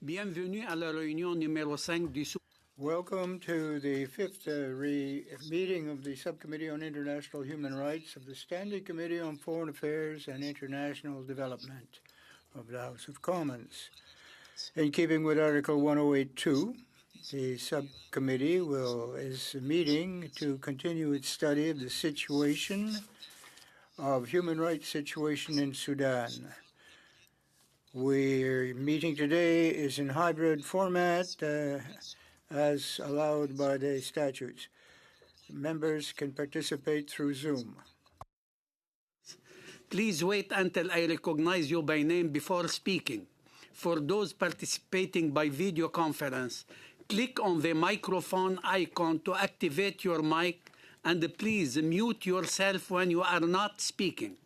Bienvenue à la réunion numéro 5 du Welcome to the fifth meeting of the Subcommittee on International Human Rights of the Standing Committee on Foreign Affairs and International Development of the House of Commons. In keeping with Article 108.2, the subcommittee is meeting to continue its study of the situation of human rights situation in Sudan. We're meeting today is in hybrid format as allowed by the statutes. Members can participate through Zoom. Please wait until I recognize you by name before speaking. For those participating by video conference, click on the microphone icon to activate your mic and please mute yourself when you are not speaking.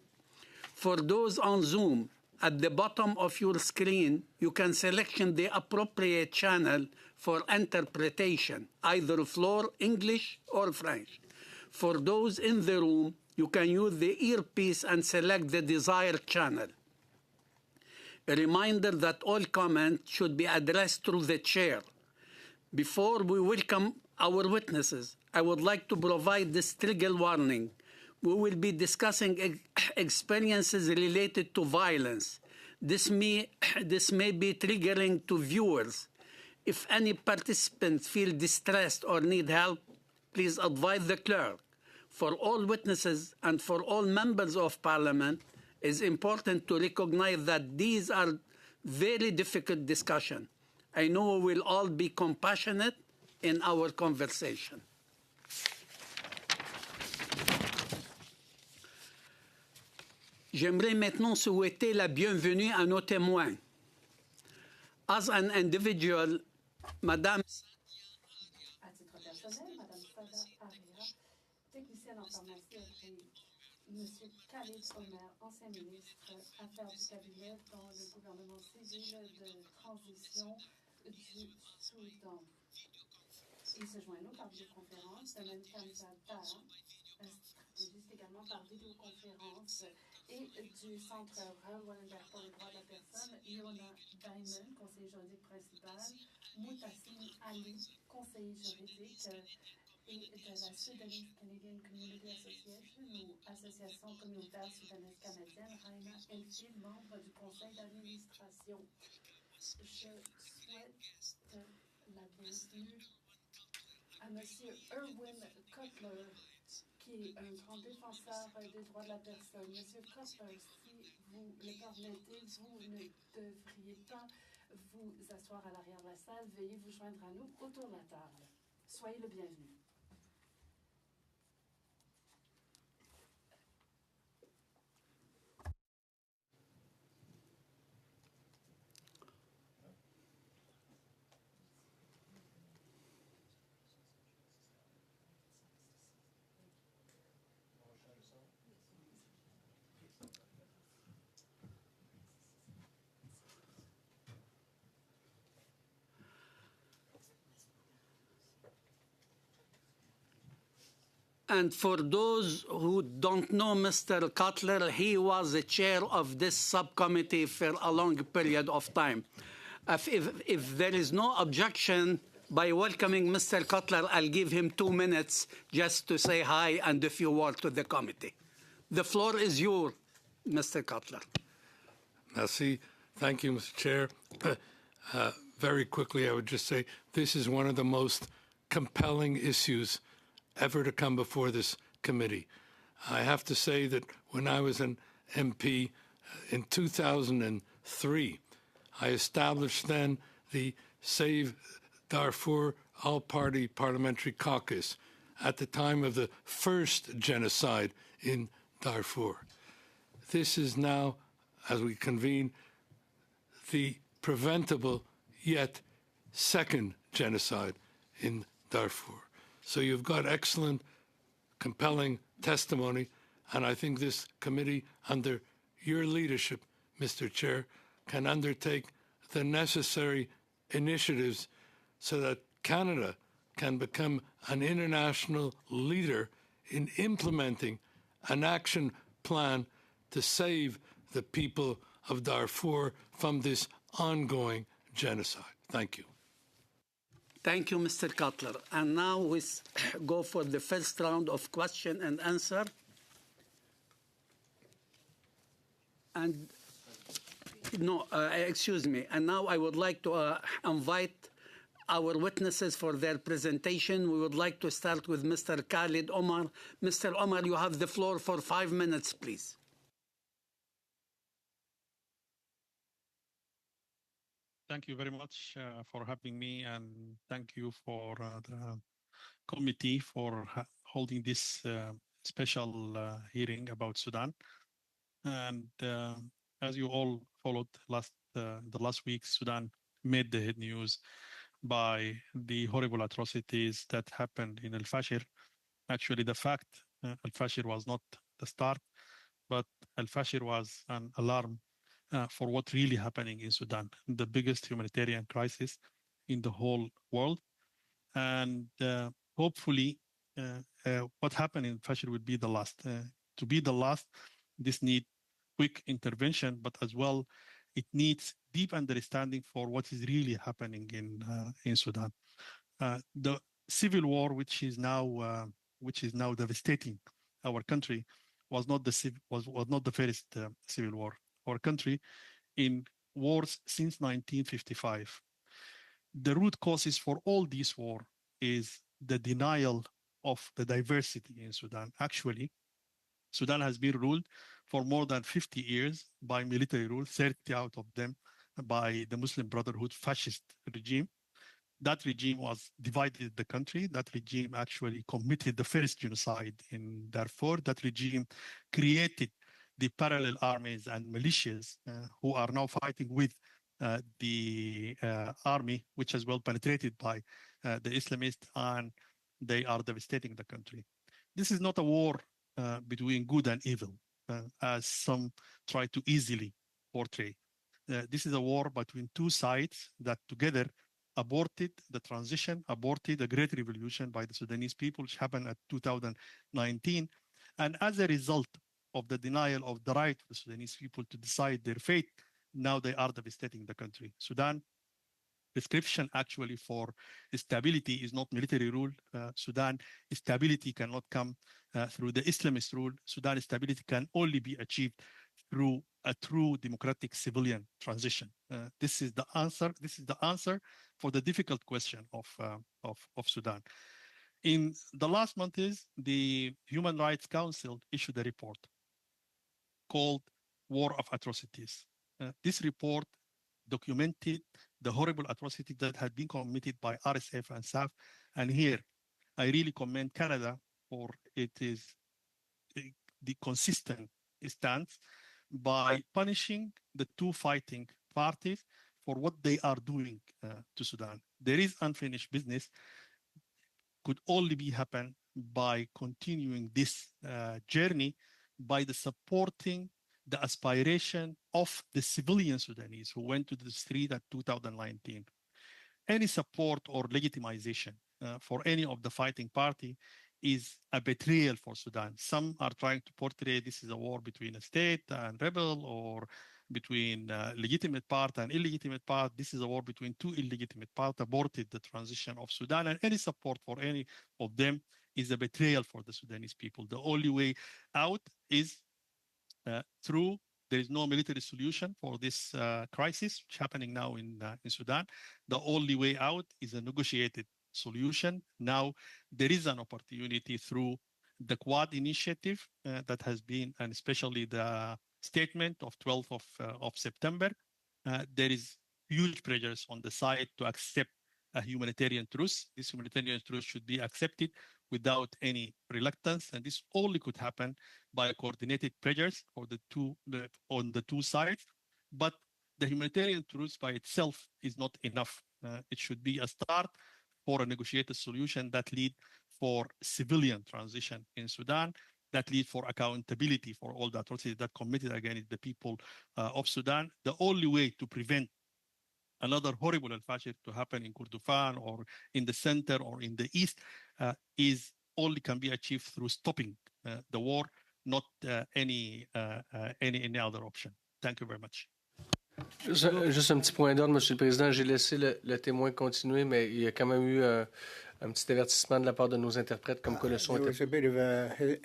For those on Zoom, at the bottom of your screen, you can select the appropriate channel for interpretation, either floor, English, or French. For those in the room, you can use the earpiece and select the desired channel. A reminder that all comments should be addressed through the chair. Before we welcome our witnesses, I would like to provide this trigger warning. We will be discussing experiences related to violence. This may be triggering to viewers. If any participants feel distressed or need help, please advise the clerk. For all witnesses and for all members of Parliament, it is important to recognize that these are very difficult discussions. I know we will all be compassionate in our conversation. J'aimerais maintenant souhaiter la bienvenue à nos témoins. As an individual, Madame À titre personnel, Madame Sada Aria, technicienne en pharmacie à Crédit. Monsieur Khalid Omer, ancien ministre Affaires du cabinet dans le gouvernement civil de transition du Soudan. Il se joint à nous par vidéoconférence, Mme Kamza Taha, stratégiste également par vidéoconférence, et du Centre rwandais pour les droits de la personne, Iona Diamond, conseiller juridique principal, Moutassine Ali, conseiller juridique, et de la Sudanese Canadian Community Association, ou Association communautaire soudanaise canadienne, Raina Elfil, membre du conseil d'administration. Je souhaite la bienvenue à M. Erwin Cutler, qui est un grand défenseur des droits de la personne. Monsieur Cutler, si vous le permettez, vous ne devriez pas vous asseoir à l'arrière de la salle. Veuillez vous joindre à nous autour de la table. Soyez le bienvenu. And for those who don't know Mr. Cutler, he was the chair of this subcommittee for a long period of time. If there is no objection, by welcoming Mr. Cutler, I'll give him 2 minutes just to say hi and a few words to the committee. The floor is yours, Mr. Cutler. Merci. Thank you, Mr. Chair. Very quickly, I would just say this is one of the most compelling issues ever to come before this committee. I have to say that when I was an MP in 2003, I established then the Save Darfur All-Party Parliamentary Caucus at the time of the first genocide in Darfur. This is now, as we convene, the preventable yet second genocide in Darfur. So you've got excellent, compelling testimony, and I think this committee, under your leadership, Mr. Chair, can undertake the necessary initiatives so that Canada can become an international leader in implementing an action plan to save the people of Darfur from this ongoing genocide. Thank you. Thank you, Mr. Cutler. And now we go for the first round of question and answer. And no, excuse me. And now I would like to invite our witnesses for their presentation. We would like to start with Mr. Khalid Omar. Mr. Omar, you have the floor for 5 minutes, please. Thank you very much for having me, and thank you for the committee for holding this special hearing about Sudan. And as you all followed the last week, Sudan made the head news by the horrible atrocities that happened in Al-Fashir. Actually, the fact Al-Fashir was not the start, but Al-Fashir was an alarm for what really happening in Sudan, the biggest humanitarian crisis in the whole world. And hopefully what happened in Al-Fashir will be the last. To be the last, this needs quick intervention, but as well, it needs deep understanding for what is really happening in Sudan. The civil war, which is now devastating our country, was not the first civil war. Our country in wars since 1955. The root causes for all this war is the denial of the diversity in Sudan. Actually, Sudan has been ruled for more than 50 years by military rule, 30 out of them by the Muslim Brotherhood fascist regime. That regime was divided the country. That regime actually committed the first genocide in Darfur. That regime created the parallel armies and militias who are now fighting with the army, which is well penetrated by the Islamists, and they are devastating the country. This is not a war between good and evil, as some try to easily portray. This is a war between two sides that together aborted the transition, aborted the great revolution by the Sudanese people, which happened at 2019. And as a result of the denial of the right of the Sudanese people to decide their fate, now they are devastating the country. Sudan prescription actually for stability is not military rule. Sudan stability cannot come through the Islamist rule. Sudan stability can only be achieved through a true democratic civilian transition. This is the answer. This is the answer for the difficult question of Sudan. In the last months, the Human Rights Council issued a report called War of Atrocities. This report documented the horrible atrocities that had been committed by RSF and SAF. And here, I really commend Canada for it is the consistent stance by punishing the two fighting parties for what they are doing to Sudan. There is unfinished business, could only be happen by continuing this journey by the supporting the aspiration of the civilian Sudanese who went to the street at 2019. Any support or legitimization for any of the fighting party is a betrayal for Sudan. Some are trying to portray this is a war between a state and rebel, or between legitimate part and illegitimate part. This is a war between two illegitimate parts, aborted the transition of Sudan, and any support for any of them is a betrayal for the Sudanese people. The only way out is through, there is no military solution for this crisis which is happening now in Sudan. The only way out is a negotiated solution. Now there is an opportunity through the Quad initiative that has been, and especially the statement of 12th of September. There is huge pressures on the side to accept a humanitarian truce. This humanitarian truce should be accepted without any reluctance, and this only could happen by coordinated pressures for on the two sides. But the humanitarian truce by itself is not enough. It should be a start for a negotiated solution that lead for civilian transition in Sudan, that lead for accountability for all the atrocities that committed against the people of Sudan. The only way to prevent another horrible Al-Fashir to happen in Kordofan or in the center or in the east is only can be achieved through stopping the war, not any other option. Thank you very much. Juste un petit point d'ordre, Monsieur le Président. J'ai laissé le témoin continuer, mais il y a quand même eu un petit avertissement de la part de nos interprètes, comme quoi le son There était... was a bit of it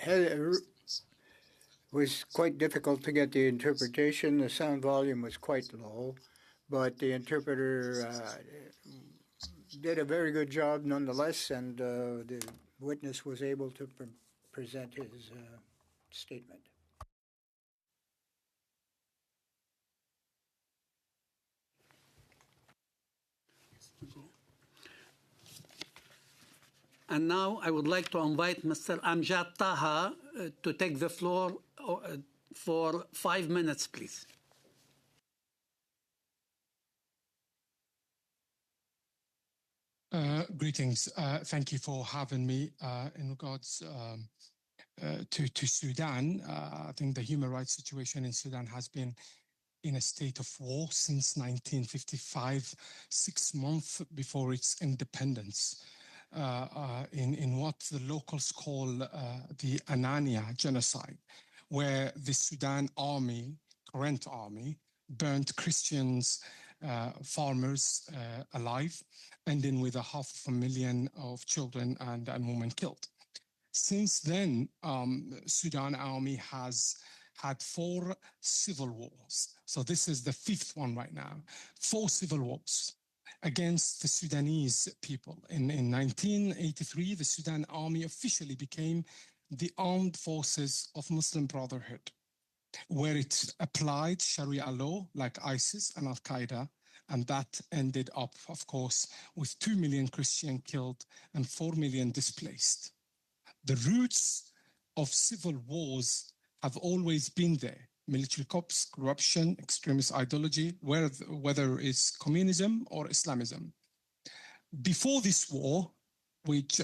was quite difficult to get the interpretation. The sound volume was quite low, but the interpreter did a very good job nonetheless, and the witness was able to present his statement. And now I would like to invite Mr. Amjad Taha to take the floor for 5 minutes, please. Greetings. Thank you for having me. In regards to Sudan, I think the human rights situation in Sudan has been in a state of war since 1955, 6 months before its independence. In what the locals call the Anania genocide, where the Sudan army, current army, burnt Christians, farmers alive, ending with 500,000 of children and women killed. Since then, Sudan army has had 4 civil wars. So this is the 5th one right now. 4 civil wars against the Sudanese people. In 1983, the Sudan army officially became the armed forces of Muslim Brotherhood, where it applied Sharia law like ISIS and Al-Qaeda, and that ended up, of course, with 2 million Christians killed and 4 million displaced. The roots of civil wars have always been there. Military coups, corruption, extremist ideology, whether it's communism or Islamism. Before this war, which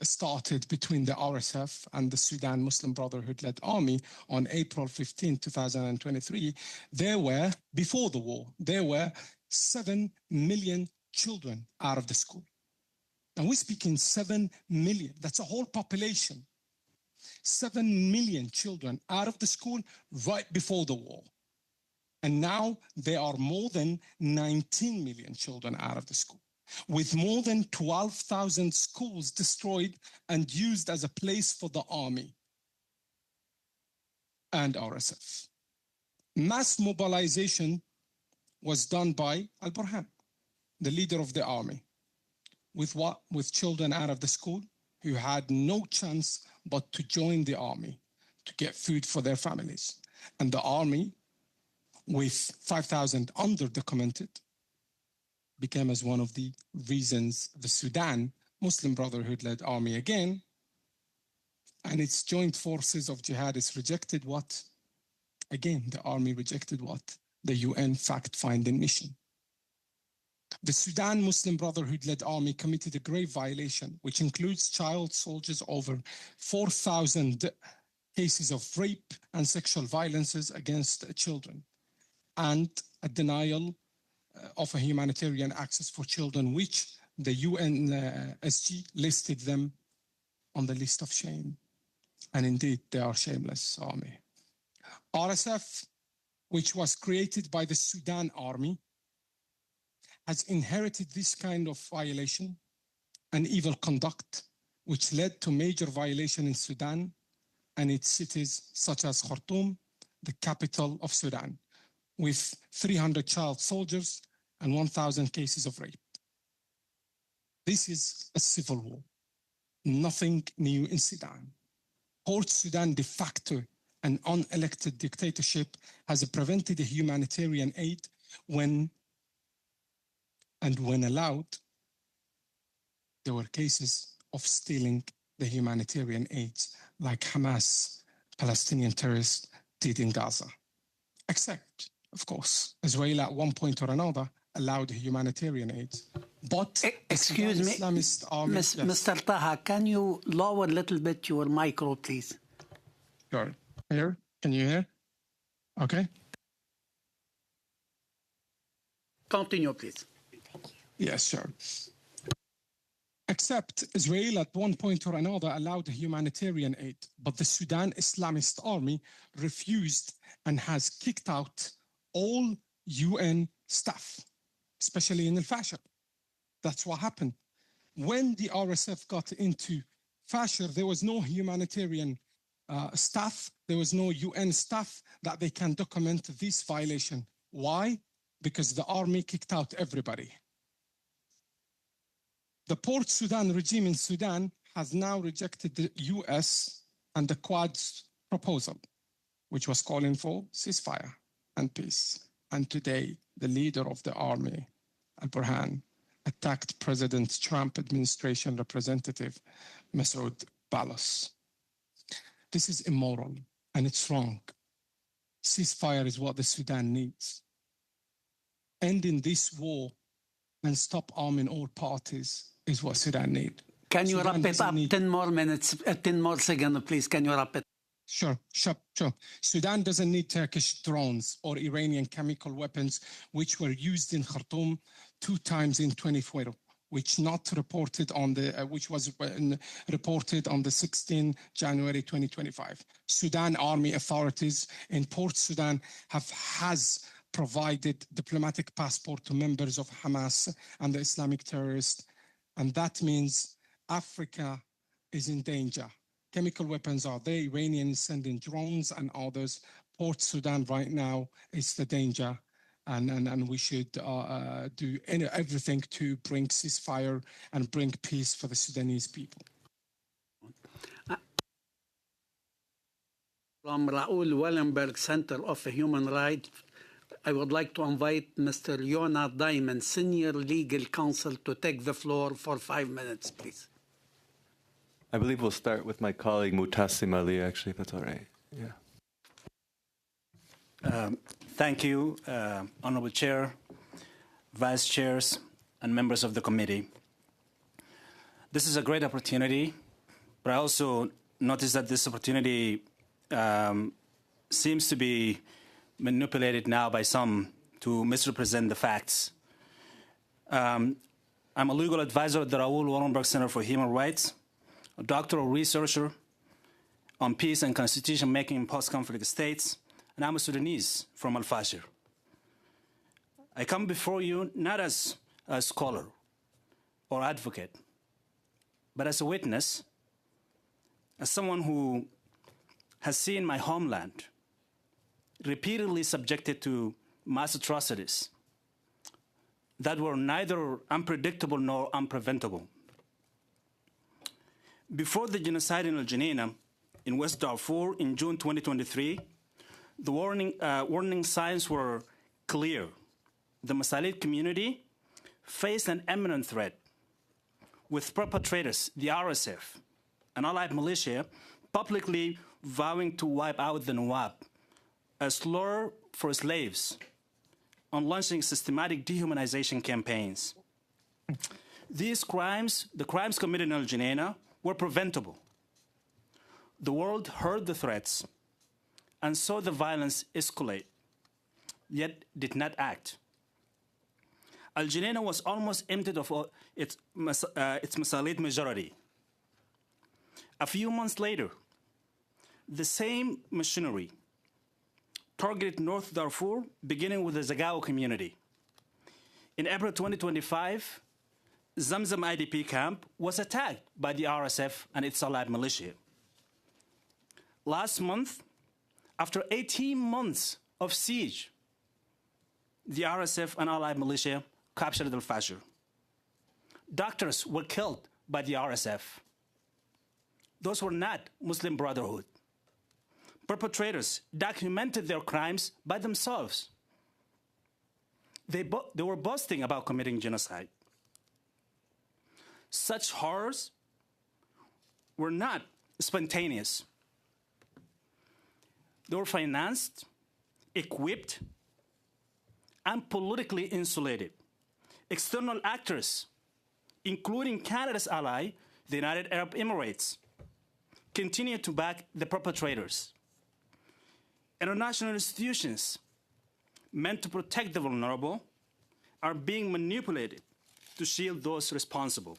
started between the RSF and the Sudan Muslim Brotherhood-led army on April 15, 2023, before the war, there were 7 million children out of the school. And we're speaking 7 million, that's a whole population. 7 million children out of the school right before the war. And now there are more than 19 million children out of the school, with more than 12,000 schools destroyed and used as a place for the army and RSF. Mass mobilization was done by Al-Burhan, the leader of the army, with children out of the school who had no chance but to join the army to get food for their families. And the army, with 5,000 undocumented, became as one of the reasons the Sudan Muslim Brotherhood-led army again, and its joint forces of jihadists rejected what? Again, the army rejected what? The UN fact-finding mission. The Sudan Muslim Brotherhood-led army committed a grave violation, which includes child soldiers, over 4,000 cases of rape and sexual violences against children, and a denial of a humanitarian access for children, which the UNSG listed them on the list of shame. And indeed, they are shameless army. RSF, which was created by the Sudan army, has inherited this kind of violation and evil conduct, which led to major violation in Sudan and its cities, such as Khartoum, the capital of Sudan, with 300 child soldiers and 1,000 cases of rape. This is a civil war, nothing new in Sudan. Port Sudan de facto, an unelected dictatorship, has prevented the humanitarian aid when allowed, there were cases of stealing the humanitarian aid, like Hamas, Palestinian terrorists, did in Gaza. Except, of course, Israel at one point or another allowed humanitarian aid. But excuse me, Islamist army, yes. Mr. Taha, can you lower a little bit your micro, please? Sure. Here, can you hear? Okay. Continue, please. Yes, sure. Except Israel at one point or another allowed humanitarian aid, but the Sudan Islamist army refused and has kicked out all UN staff, especially in Al-Fashir. That's what happened. When the RSF got into Fashir, there was no humanitarian staff, there was no UN staff that they can document this violation. Why? Because the army kicked out everybody. The Port Sudan regime in Sudan has now rejected the US and the Quad's proposal, which was calling for ceasefire and peace. And today, the leader of the army, Al-Burhan, attacked President Trump administration representative, Masoud Balos. This is immoral and it's wrong. Ceasefire is what the Sudan needs. Ending this war and stop arming all parties is what Sudan needs. Can you Sudan wrap it doesn't up? need- 10 more minutes, 10 more seconds, please. Can you wrap it? Sure. Sudan doesn't need Turkish drones or Iranian chemical weapons, which were used in Khartoum 2 times in 2020, which was reported on the 16th January 2025. Sudan Army authorities in Port Sudan has provided diplomatic passport to members of Hamas and the Islamic terrorists, and that means Africa is in danger. Chemical weapons are there, Iranians sending drones and others. Port Sudan right now is the danger, and we should do everything to bring ceasefire and bring peace for the Sudanese people. From Raoul Wallenberg Center of Human Rights, I would like to invite Mr. Yonah Diamond, Senior Legal Counsel, to take the floor for 5 minutes, please. I believe we'll start with my colleague Mutassim Ali, actually, if that's all right. Yeah. Thank you, Honorable Chair, Vice Chairs, and members of the committee. This is a great opportunity, but I also notice that this opportunity seems to be manipulated now by some to misrepresent the facts. I'm a legal advisor at the Raoul Wallenberg Center for Human Rights, a doctoral researcher on peace and constitution making in post-conflict states, and I'm a Sudanese from Al-Fashir. I come before you not as a scholar or advocate, but as a witness, as someone who has seen my homeland repeatedly subjected to mass atrocities that were neither unpredictable nor unpreventable. Before the genocide in Al Jeneina in West Darfur in June 2023, the warning signs were clear. The Masalit community faced an imminent threat, with perpetrators, the RSF, an allied militia, publicly vowing to wipe out the Nawab, a slur for slaves, on launching systematic dehumanization campaigns. These crimes, the crimes committed in Al Jeneina, were preventable. The world heard the threats and saw the violence escalate, yet did not act. Al Jeneina was almost emptied of its Masalit majority. A few months later, the same machinery targeted North Darfur, beginning with the Zagao community. In April 2025, Zamzam IDP camp was attacked by the RSF and its allied militia. Last month, after 18 months of siege, the RSF and allied militia captured Al-Fashir. Doctors were killed by the RSF. Those were not Muslim Brotherhood. Perpetrators documented their crimes by themselves. They were boasting about committing genocide. Such horrors were not spontaneous. They were financed, equipped, and politically insulated. External actors, including Canada's ally, the United Arab Emirates, continue to back the perpetrators. International institutions meant to protect the vulnerable are being manipulated to shield those responsible.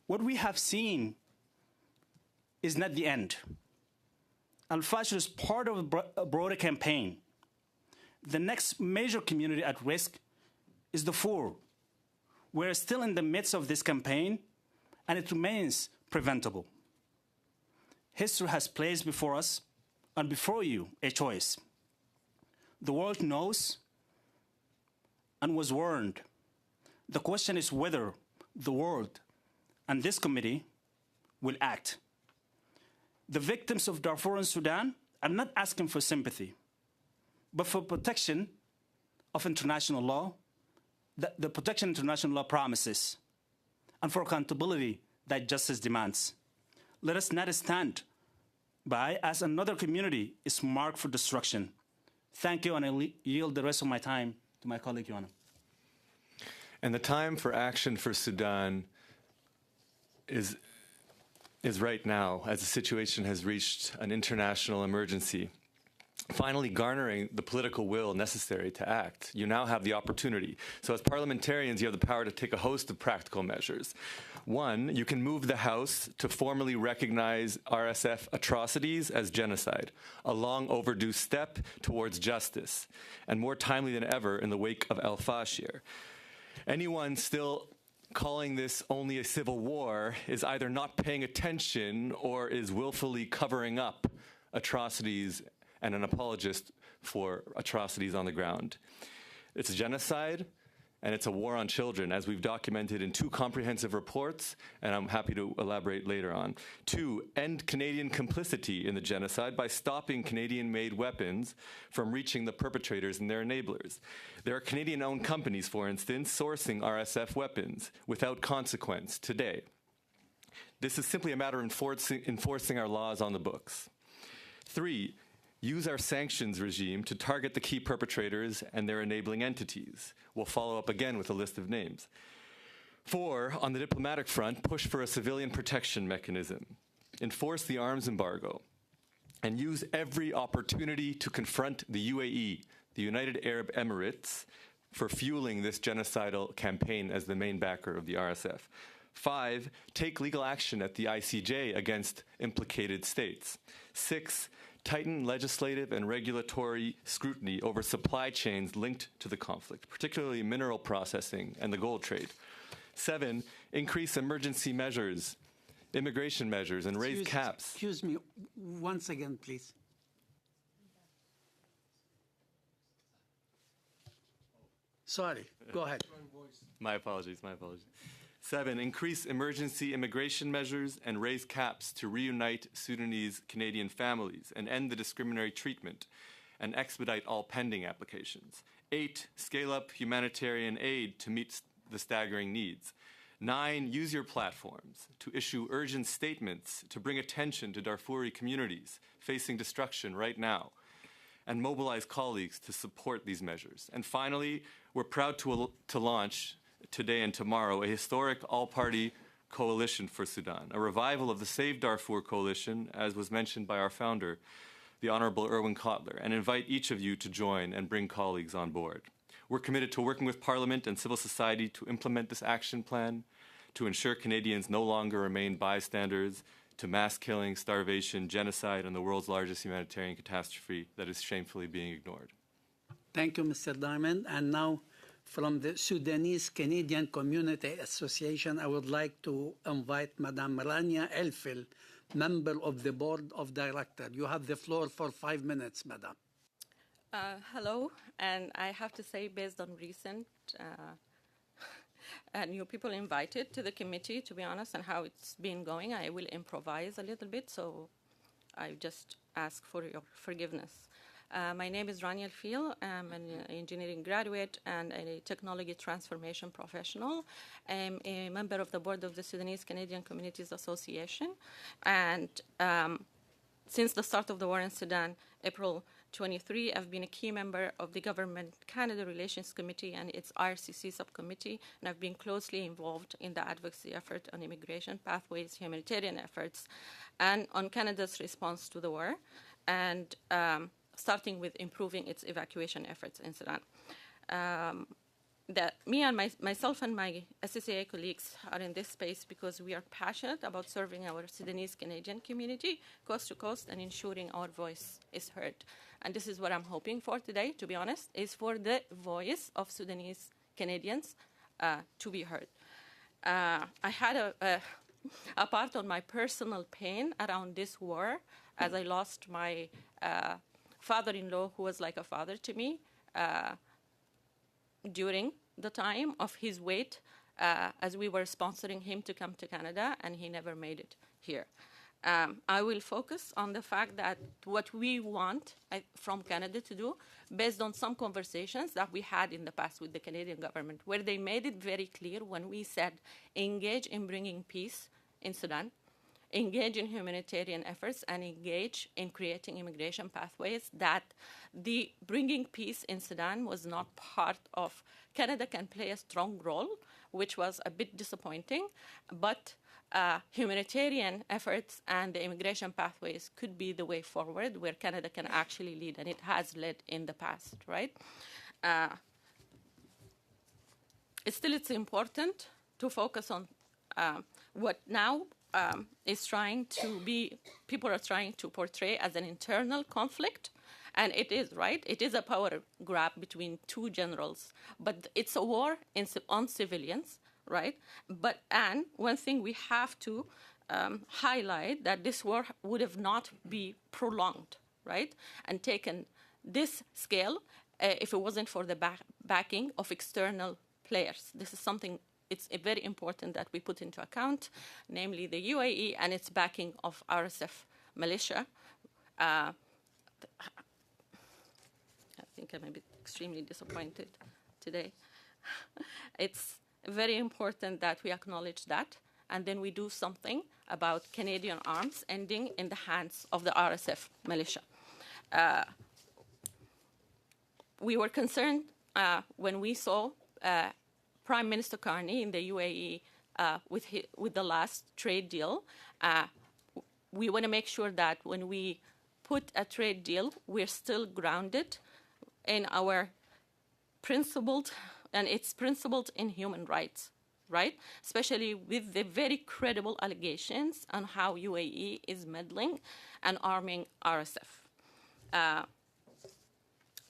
What we have seen is not the end. Al-Fashir is part of a broader campaign The next major community at risk is Darfur. We're still in the midst of this campaign, and it remains preventable. History has placed before us and before you a choice. The world knows and was warned. The question is whether the world and this committee will act. The victims of Darfur and Sudan are not asking for sympathy, but for protection of international law, the protection international law promises, and for accountability that justice demands. Let us not stand by as another community is marked for destruction. Thank you, and I yield the rest of my time to my colleague, Joanna. And the time for action for Sudan is right now, as the situation has reached an international emergency. Finally garnering the political will necessary to act. You now have the opportunity. So as parliamentarians, you have the power to take a host of practical measures. One, you can move the House to formally recognize RSF atrocities as genocide, a long overdue step towards justice, and more timely than ever in the wake of al-Fashir. Anyone still calling this only a civil war is either not paying attention or is willfully covering up atrocities and an apologist for atrocities on the ground. It's a genocide, and it's a war on children, as we've documented in 2 comprehensive reports, and I'm happy to elaborate later on. 2, end Canadian complicity in the genocide by stopping Canadian-made weapons from reaching the perpetrators and their enablers. There are Canadian-owned companies, for instance, sourcing RSF weapons without consequence today. This is simply a matter of enforcing our laws on the books. 3, use our sanctions regime to target the key perpetrators and their enabling entities. We'll follow up again with a list of names. 4, on the diplomatic front, push for a civilian protection mechanism. Enforce the arms embargo. And use every opportunity to confront the UAE, the United Arab Emirates, for fueling this genocidal campaign as the main backer of the RSF. 5, take legal action at the ICJ against implicated states. 6, tighten legislative and regulatory scrutiny over supply chains linked to the conflict, particularly mineral processing and the gold trade. 7, increase emergency measures, immigration measures, and raise caps. Excuse me, once again, please. Sorry, go ahead. My apologies. 7, increase emergency immigration measures and raise caps to reunite Sudanese Canadian families and end the discriminatory treatment and expedite all pending applications. 8, scale up humanitarian aid to meet the staggering needs. 9, use your platforms to issue urgent statements to bring attention to Darfuri communities facing destruction right now and mobilize colleagues to support these measures. And finally, we're proud to launch today and tomorrow a historic all-party coalition for Sudan, a revival of the Save Darfur coalition, as was mentioned by our founder, the Honorable Erwin Kotler, and invite each of you to join and bring colleagues on board. We're committed to working with Parliament and civil society to implement this action plan, to ensure Canadians no longer remain bystanders to mass killing, starvation, genocide, and the world's largest humanitarian catastrophe that is shamefully being ignored. Thank you, Mr. Diamond. And now, from the Sudanese Canadian Community Association, I would like to invite Madame Rania Elfil, member of the Board of Directors. You have the floor for 5 minutes, Madame. Hello, and I have to say, based on recent new people invited to the committee, to be honest, and how it's been going, I will improvise a little bit, so I just ask for your forgiveness. My name is Rania Elfil. I'm an engineering graduate and a technology transformation professional. I'm a member of the board of the Sudanese Canadian Communities Association. And since the start of the war in Sudan, April 23, I've been a key member of the Government-Canada Relations Committee and its RCC subcommittee, and I've been closely involved in the advocacy effort on immigration pathways, humanitarian efforts, and on Canada's response to the war, and starting with improving its evacuation efforts in Sudan. that me and myself and my SSAA colleagues are in this space because we are passionate about serving our Sudanese Canadian community coast to coast and ensuring our voice is heard. And this is what I'm hoping for today, to be honest, is for the voice of Sudanese Canadians to be heard. I had a part on my personal pain around this war as I lost my father-in-law, who was like a father to me, during the time of his wait as we were sponsoring him to come to Canada, and he never made it here. I will focus on the fact that what we want from Canada to do, based on some conversations that we had in the past with the Canadian government, where they made it very clear when we said engage in bringing peace in Sudan, engage in humanitarian efforts, and engage in creating immigration pathways, that the bringing peace in Sudan was not part of. Canada can play a strong role, which was a bit disappointing, but humanitarian efforts and the immigration pathways could be the way forward where Canada can actually lead, and it has led in the past, right? Still, it's important to focus on what now is trying to be, people are trying to portray as an internal conflict. And it is, right? It is a power grab between two generals. But it's a war on civilians, right? And one thing we have to highlight, that this war would have not been prolonged, right? And taken this scale if it wasn't for the backing of external players. This is something it's very important that we put into account, namely the UAE and its backing of RSF militia. I think I'm a bit extremely disappointed today. It's very important that we acknowledge that, and then we do something about Canadian arms ending in the hands of the RSF militia. We were concerned when we saw Prime Minister Carney in the UAE with the last trade deal. We want to make sure that when we put a trade deal, we're still grounded in our principled, and it's principled in human rights, right? Especially with the very credible allegations on how UAE is meddling and arming RSF.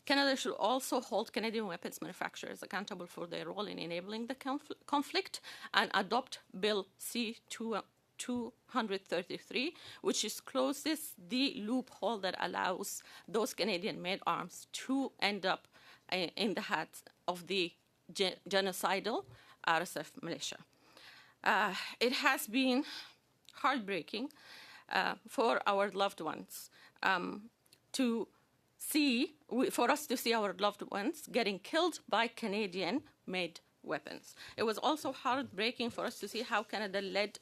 Canada should also hold Canadian weapons manufacturers accountable for their role in enabling the conflict and adopt Bill C-233, which closes the loophole that allows those Canadian-made arms to end up in the hands of the genocidal RSF militia. It has been heartbreaking for our loved ones for us to see our loved ones getting killed by Canadian-made weapons. It was also heartbreaking for us to see how Canada led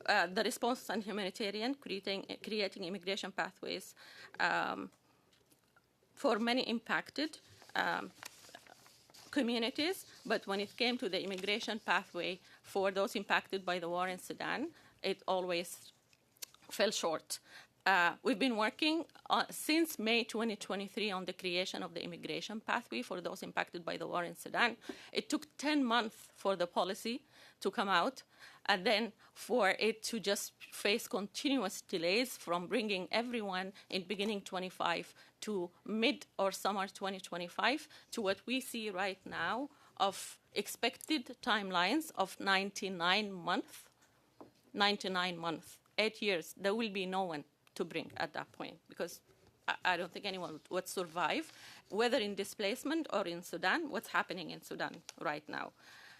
the response on humanitarian, creating immigration pathways for many impacted communities. But when it came to the immigration pathway for those impacted by the war in Sudan, it always fell short. We've been working since May 2023 on the creation of the immigration pathway for those impacted by the war in Sudan. It took 10 months for the policy to come out, and then for it to just face continuous delays from bringing everyone in beginning 25 to mid or summer 2025 to what we see right now of expected timelines of 99 months, 8 years. There will be no one to bring at that point, because I don't think anyone would survive, whether in displacement or in Sudan, what's happening in Sudan right now.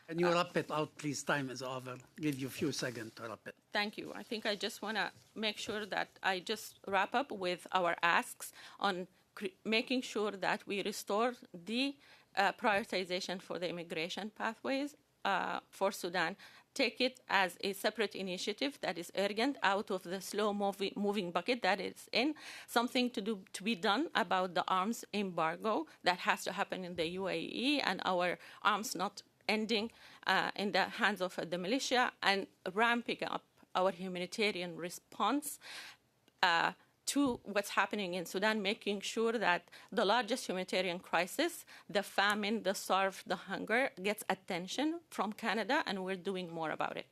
Can you wrap it out, please? Time is over. Give you a few seconds to wrap it. Thank you. I think I just want to make sure that I just wrap up with our asks on making sure that we restore the prioritization for the immigration pathways for Sudan. Take it as a separate initiative that is urgent out of the slow-moving bucket that it's in, something to be done about the arms embargo that has to happen in the UAE and our arms not ending in the hands of the militia, and ramping up our humanitarian response to what's happening in Sudan, making sure that the largest humanitarian crisis, the famine, the starve, the hunger, gets attention from Canada, and we're doing more about it.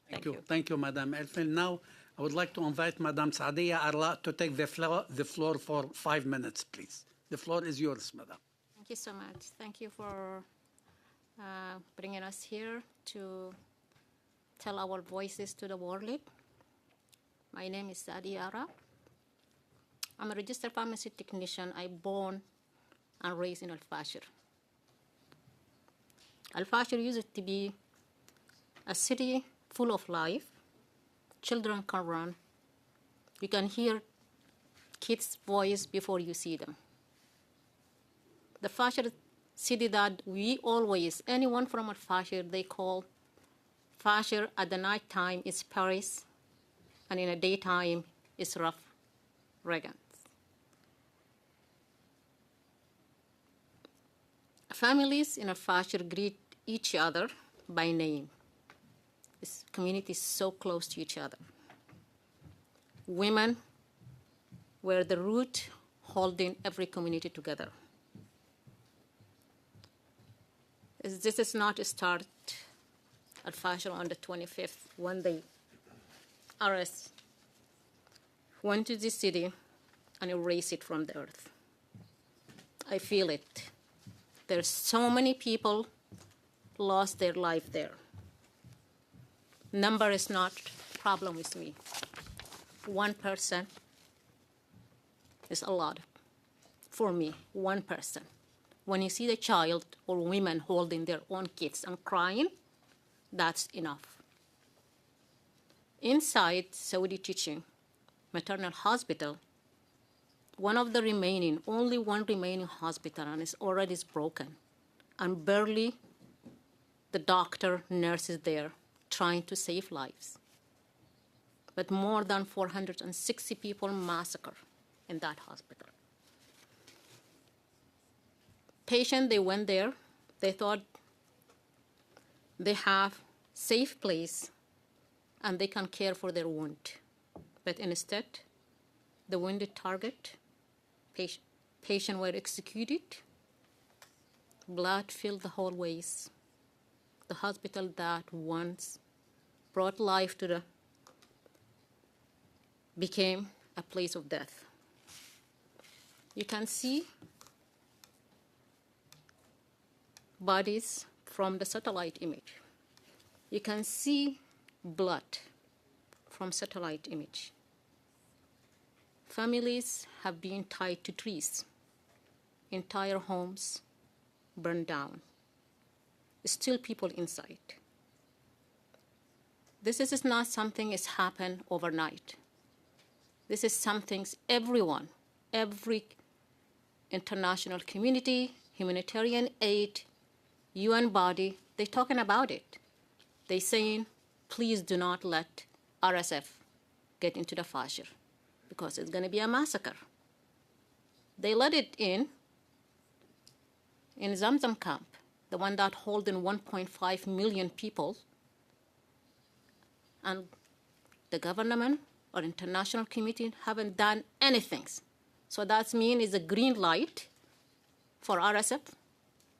Thank you. Thank you, Madam Elfin. Now, I would like to invite Madam Sadia Arla to take the floor for 5 minutes, please. The floor is yours, Madam. Thank you so much. Thank you for bringing us here to tell our voices to the world. My name is Sadia Arla. I'm a registered pharmacy technician. I born and raised in Al-Fashir. Al-Fashir used to be a city full of life. Children can run. You can hear kids' voice before you see them. The Fashir city that we always, anyone from Al-Fashir, they call Fashir at the night time is Paris, and in the daytime is rough Regans. Families in Al-Fashir greet each other by name. This community is so close to each other. Women were the root holding every community together. This is not a start at Fashir on the 25th, when the RS went to the city and erased it from the earth. I feel it. There's so many people lost their life there. Number is not a problem with me. 1% is a lot. For me, 1%. When you see the child or women holding their own kids and crying, that's enough. Inside Saudi Teaching Maternal Hospital, only one remaining hospital, and it's already broken. And barely the doctor, nurses there trying to save lives. But more than 460 people massacred in that hospital. Patients, they went there, they thought they have safe place and they can care for their wound. But instead, the wounded target, patient were executed, blood filled the hallways. The hospital that once brought life to the became a place of death. You can see bodies from the satellite image. You can see blood from satellite image. Families have been tied to trees. Entire homes burned down. Still people inside. This is not something that's happened overnight. This is something everyone, every international community, humanitarian aid, UN body, they're talking about it. They're saying, please do not let RSF get into the Fashir because it's going to be a massacre. They let it in Zamzam camp, the one that holding 1.5 million people, and the government or international community haven't done anything. So that means it's a green light for RSF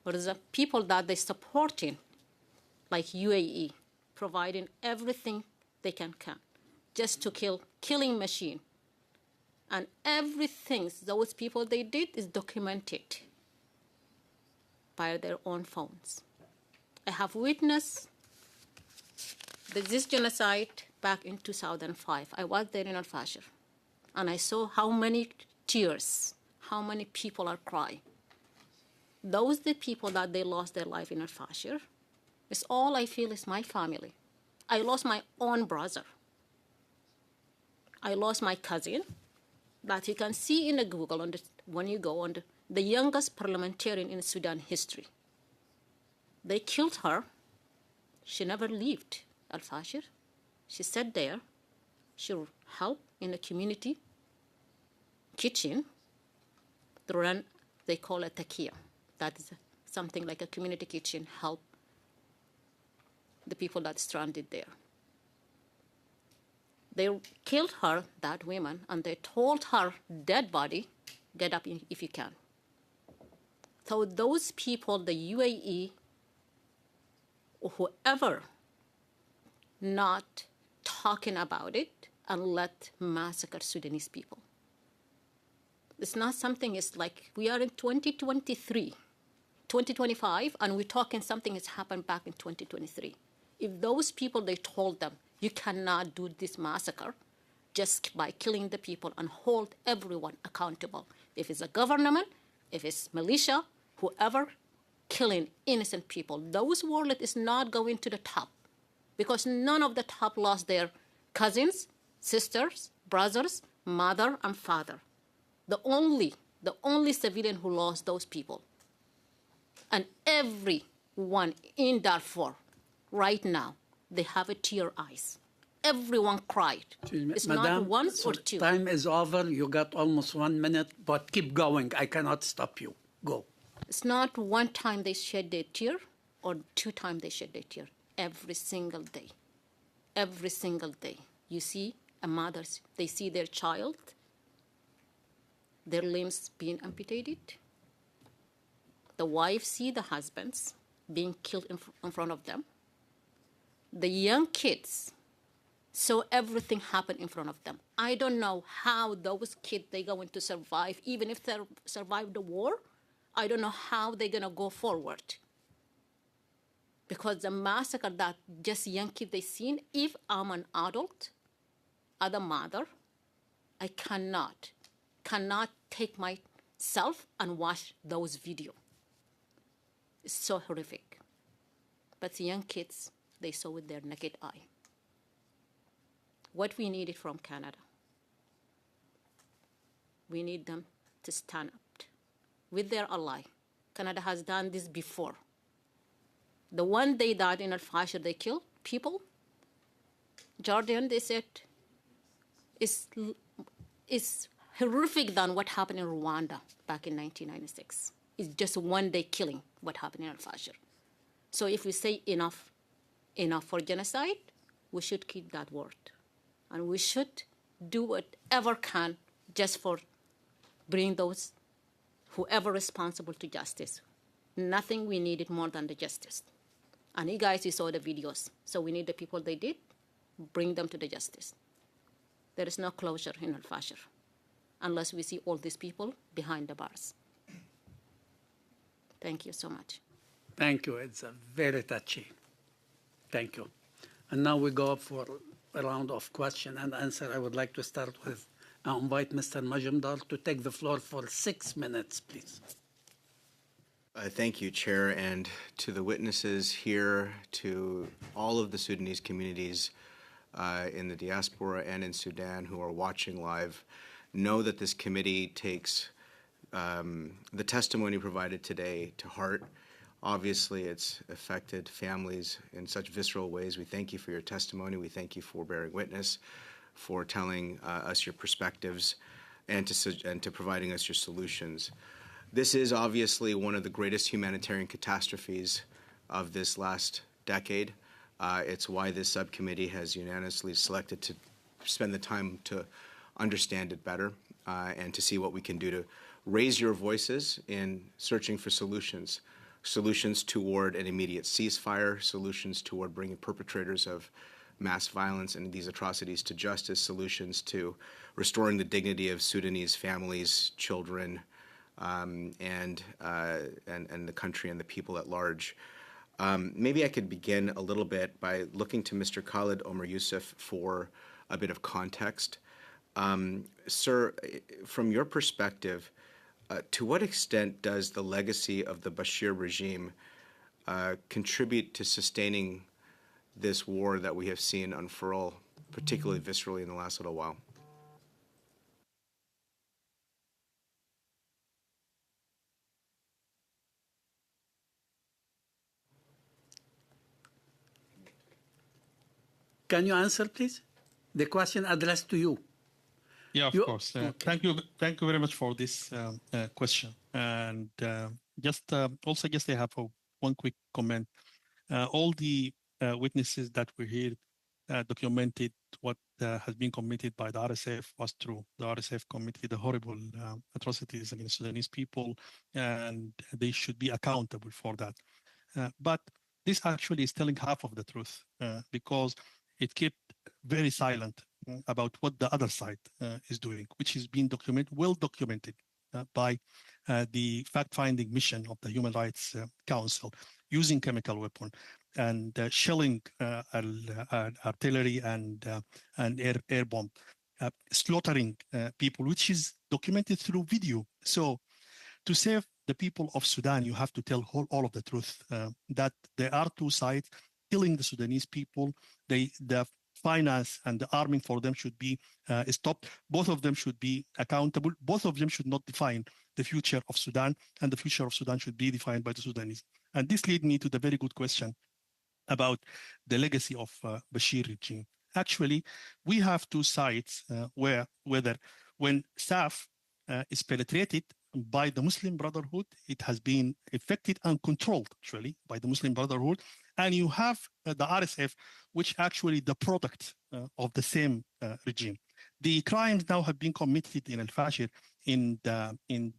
or the people that they're supporting, like UAE, providing everything they can just to killing machine. And everything those people they did is documented by their own phones. I have witnessed this genocide back in 2005. I was there in Al-Fashir, and I saw how many tears, how many people are crying. Those the people that they lost their life in Al-Fashir, it's all I feel is my family. I lost my own brother. I lost my cousin that you can see in the Google when you go on the youngest parliamentarian in Sudan history. They killed her. She never left Al-Fashir. She sat there. She helped in the community kitchen to run, they call it takia. That is something like a community kitchen, help the people that stranded there. They killed her, that woman, and they told her dead body, get up if you can. So those people, the UAE, whoever, not talking about it and let massacre Sudanese people. It's not something, it's like we are in 2023, 2025, and we're talking something has happened back in 2023. If those people, they told them, you cannot do this massacre just by killing the people and hold everyone accountable. If it's a government, if it's militia, whoever killing innocent people, those world is not going to the top because none of the top lost their cousins, sisters, brothers, mother, and father. The only civilian who lost those people. And everyone in Darfur right now, they have a tear eyes. Everyone cried. It's Madam, not once or two. Time is over. You got almost 1 minute, but keep going. I cannot stop you. Go. It's not one time they shed their tear or 2 times they shed their tear. Every single day. Every single day. You see a mother, they see their child, their limbs being amputated. The wife see the husbands being killed in front of them. The young kids saw everything happen in front of them. I don't know how those kids, they're going to survive. Even if they survive the war, I don't know how they're going to go forward. Because the massacre that just young kids they seen, if I'm an adult, as a mother, I cannot take myself and watch those videos. It's so horrific. But the young kids, they saw with their naked eye. What we needed from Canada, we need them to stand up with their ally. Canada has done this before. The one they died in Al-Fashir, they killed people. Jordan, they said, is horrific than what happened in Rwanda back in 1996. It's just one day killing what happened in Al-Fashir. So if we say enough for genocide, we should keep that word. And we should do whatever can just for bring those, whoever responsible to justice. Nothing we needed more than the justice. And you guys, you saw the videos. So we need the people they did, bring them to the justice. There is no closure in Al-Fashir unless we see all these people behind the bars. Thank you so much. Thank you. It's very touchy. Thank you. And now we go for a round of question and answer. I would like to start with, I invite Mr. Majumdar to take the floor for 6 minutes, please. Thank you, Chair, and to the witnesses here, to all of the Sudanese communities in the diaspora and in Sudan who are watching live. Know that this committee takes the testimony provided today to heart. Obviously, it's affected families in such visceral ways. We thank you for your testimony. We thank you for bearing witness, for telling us your perspectives, and to providing us your solutions. This is obviously one of the greatest humanitarian catastrophes of this last decade. It's why this subcommittee has unanimously selected to spend the time to understand it better and to see what we can do to raise your voices in searching for solutions toward an immediate ceasefire, solutions toward bringing perpetrators of mass violence and these atrocities to justice, solutions to restoring the dignity of Sudanese families, children, and the country and the people at large. Maybe I could begin a little bit by looking to Mr. Khalid Omar Youssef for a bit of context. Sir, from your perspective, to what extent does the legacy of the Bashir regime contribute to sustaining this war that we have seen unfurl, particularly viscerally in the last little while? Can you answer, please? The question addressed to you. Yeah, of course. Okay. Thank you very much for this question. And just I have one quick comment. All the witnesses that were here documented what has been committed by the RSF was true. The RSF committed horrible atrocities against Sudanese people, and they should be accountable for that. But this actually is telling half of the truth because it kept very silent about what the other side is doing, which has been well documented by the fact-finding mission of the Human Rights Council, using chemical weapon and shelling artillery and air bomb, slaughtering people, which is documented through video. So to save the people of Sudan, you have to tell all of the truth, that there are two sides killing the Sudanese people. The finance and the arming for them should be stopped. Both of them should be accountable. Both of them should not define the future of Sudan, and the future of Sudan should be defined by the Sudanese. And this leads me to the very good question about the legacy of Bashir regime. Actually, we have two sides whether when SAF is penetrated by the Muslim Brotherhood, it has been affected and controlled actually by the Muslim Brotherhood, and you have the RSF, which actually the product of the same regime. The crimes now have been committed in Al-Fashir in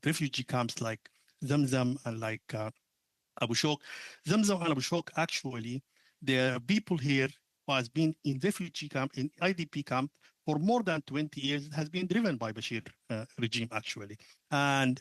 refugee camps like Zamzam and like Abu Shok. Zamzam and Abu Shok, actually, the people here who has been in refugee camp, in IDP camp for more than 20 years. It has been driven by Bashir regime, actually. And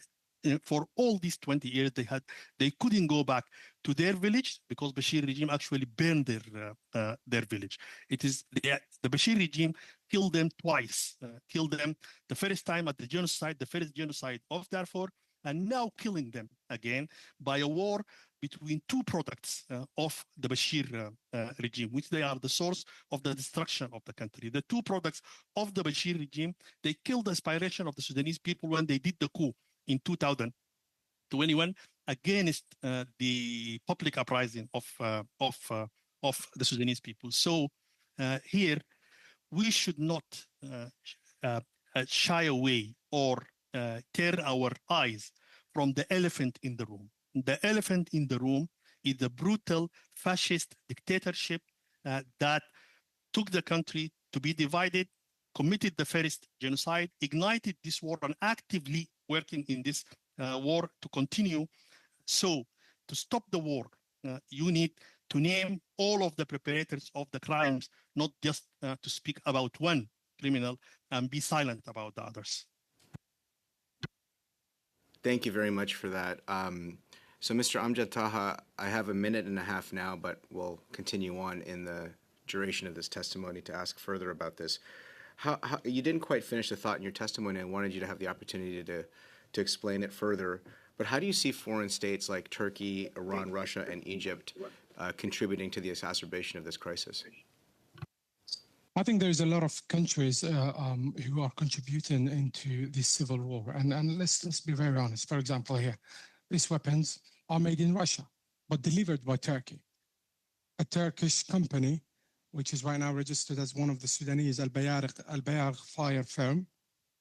for all these 20 years, they couldn't go back to their village because Bashir regime actually burned their village. It is the Bashir regime killed them twice. Killed them the first time at the first genocide of Darfur, and now killing them again by a war between two products of the Bashir regime, which they are the source of the destruction of the country. The two products of the Bashir regime, they killed the aspiration of the Sudanese people when they did the coup in 2021 against the public uprising of the Sudanese people. So here, we should not shy away or tear our eyes from the elephant in the room. The elephant in the room is the brutal fascist dictatorship that took the country to be divided, committed the first genocide, ignited this war, and actively working in this war to continue. So to stop the war, you need to name all of the perpetrators of the crimes, not just to speak about one criminal and be silent about the others. Thank you very much for that. So, Mr. Amjad Taha, I have a minute and a half now, but we'll continue on in the duration of this testimony to ask further about this. You didn't quite finish the thought in your testimony. I wanted you to have the opportunity to explain it further. But how do you see foreign states like Turkey, Iran, Russia, and Egypt contributing to the exacerbation of this crisis? I think there's a lot of countries who are contributing into this civil war. And let's be very honest. For example, here, these weapons are made in Russia, but delivered by Turkey. A Turkish company, which is right now registered as one of the Sudanese Al-Bayar fire firm,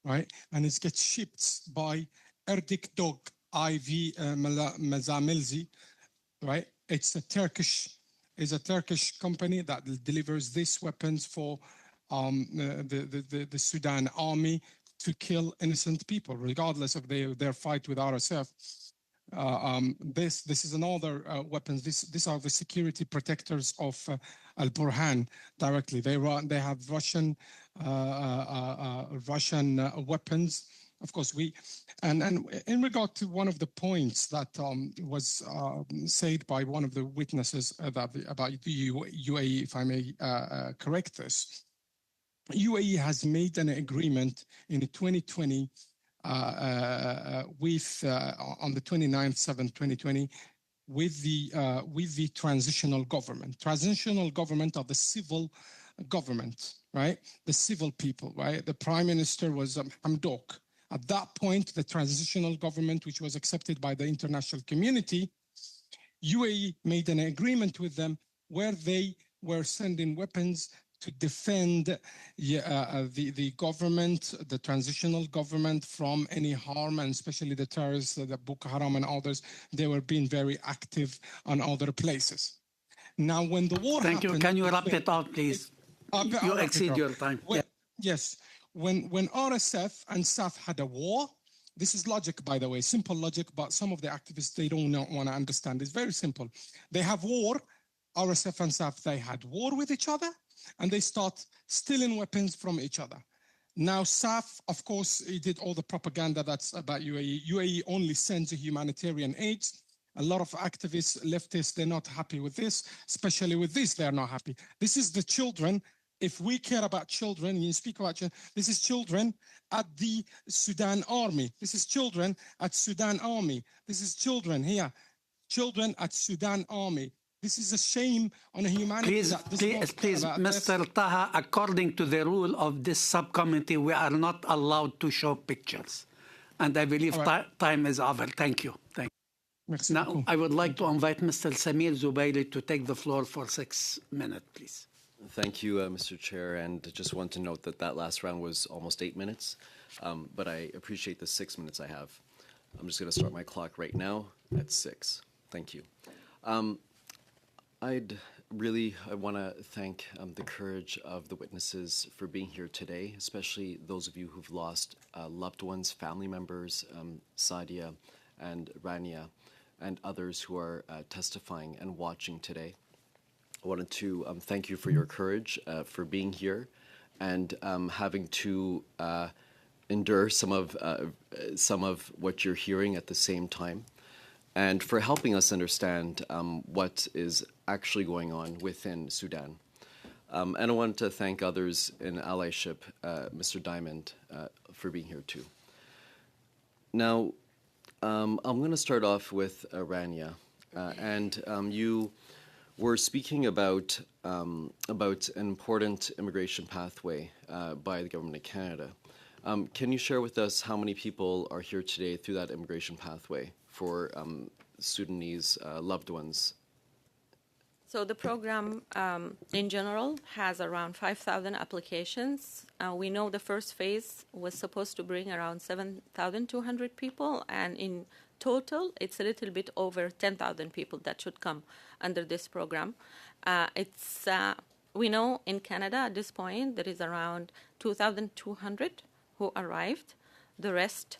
right? And it gets shipped by Erdik Dog IV Mazamilzi, right? It's a Turkish company that delivers these weapons for the Sudan army to kill innocent people, regardless of their fight with RSF. This is another weapons. These are the security protectors of Al-Burhan directly. They have Russian weapons. Of course, and in regard to one of the points that was said by one of the witnesses about the UAE, if I may correct this, UAE has made an agreement in 2020 with on the 29/7/2020 with the transitional government. Transitional government of the civil government, right? The civil people, right? The prime minister was Hamdok. At that point, the transitional government, which was accepted by the international community, UAE made an agreement with them where they were sending weapons to defend the government, the transitional government, from any harm, and especially the terrorists, the Boko Haram and others. They were being very active on other places. Now, when the war happened... Thank you. Can you wrap it up, please? You exceed your time. Yes. When RSF and SAF had a war, this is logic, by the way, simple logic, but some of the activists, they don't want to understand. It's very simple. They have war, RSF and SAF, they had war with each other, and they start stealing weapons from each other. Now, SAF, of course, he did all the propaganda that's about UAE. UAE only sends humanitarian aid. A lot of activists, leftists, they're not happy with this, especially with this, they're not happy. This is the children. If we care about children, you speak about children, this is children at the Sudan army. This is children at Sudan army. This is children here, children at Sudan army. This is a shame on a humanity. Please, Mr. Taha, according to the rule of this subcommittee, we are not allowed to show pictures. And I believe time is over. Thank you. Thank you. Now, I would like to invite Mr. Samir Zubairi to take the floor for 6 minutes, please. Thank you, Mr. Chair, and just want to note that that last round was almost 8 minutes, but I appreciate the 6 minutes I have. I'm just going to start my clock right now at 6. Thank you. I want to thank the courage of the witnesses for being here today, especially those of you who've lost loved ones, family members, Sadia and Rania, and others who are testifying and watching today. I wanted to thank you for your courage, for being here, and having to endure some of what you're hearing at the same time, and for helping us understand what is actually going on within Sudan. And I wanted to thank others in allyship, Mr. Diamond, for being here too. Now, I'm going to start off with Rania, and you were speaking about an important immigration pathway by the Government of Canada. Can you share with us how many people are here today through that immigration pathway for Sudanese loved ones? So the program in general has around 5,000 applications. We know the first phase was supposed to bring around 7,200 people, and in total, it's a little bit over 10,000 people that should come under this program. We know in Canada at this point there is around 2,200 who arrived. The rest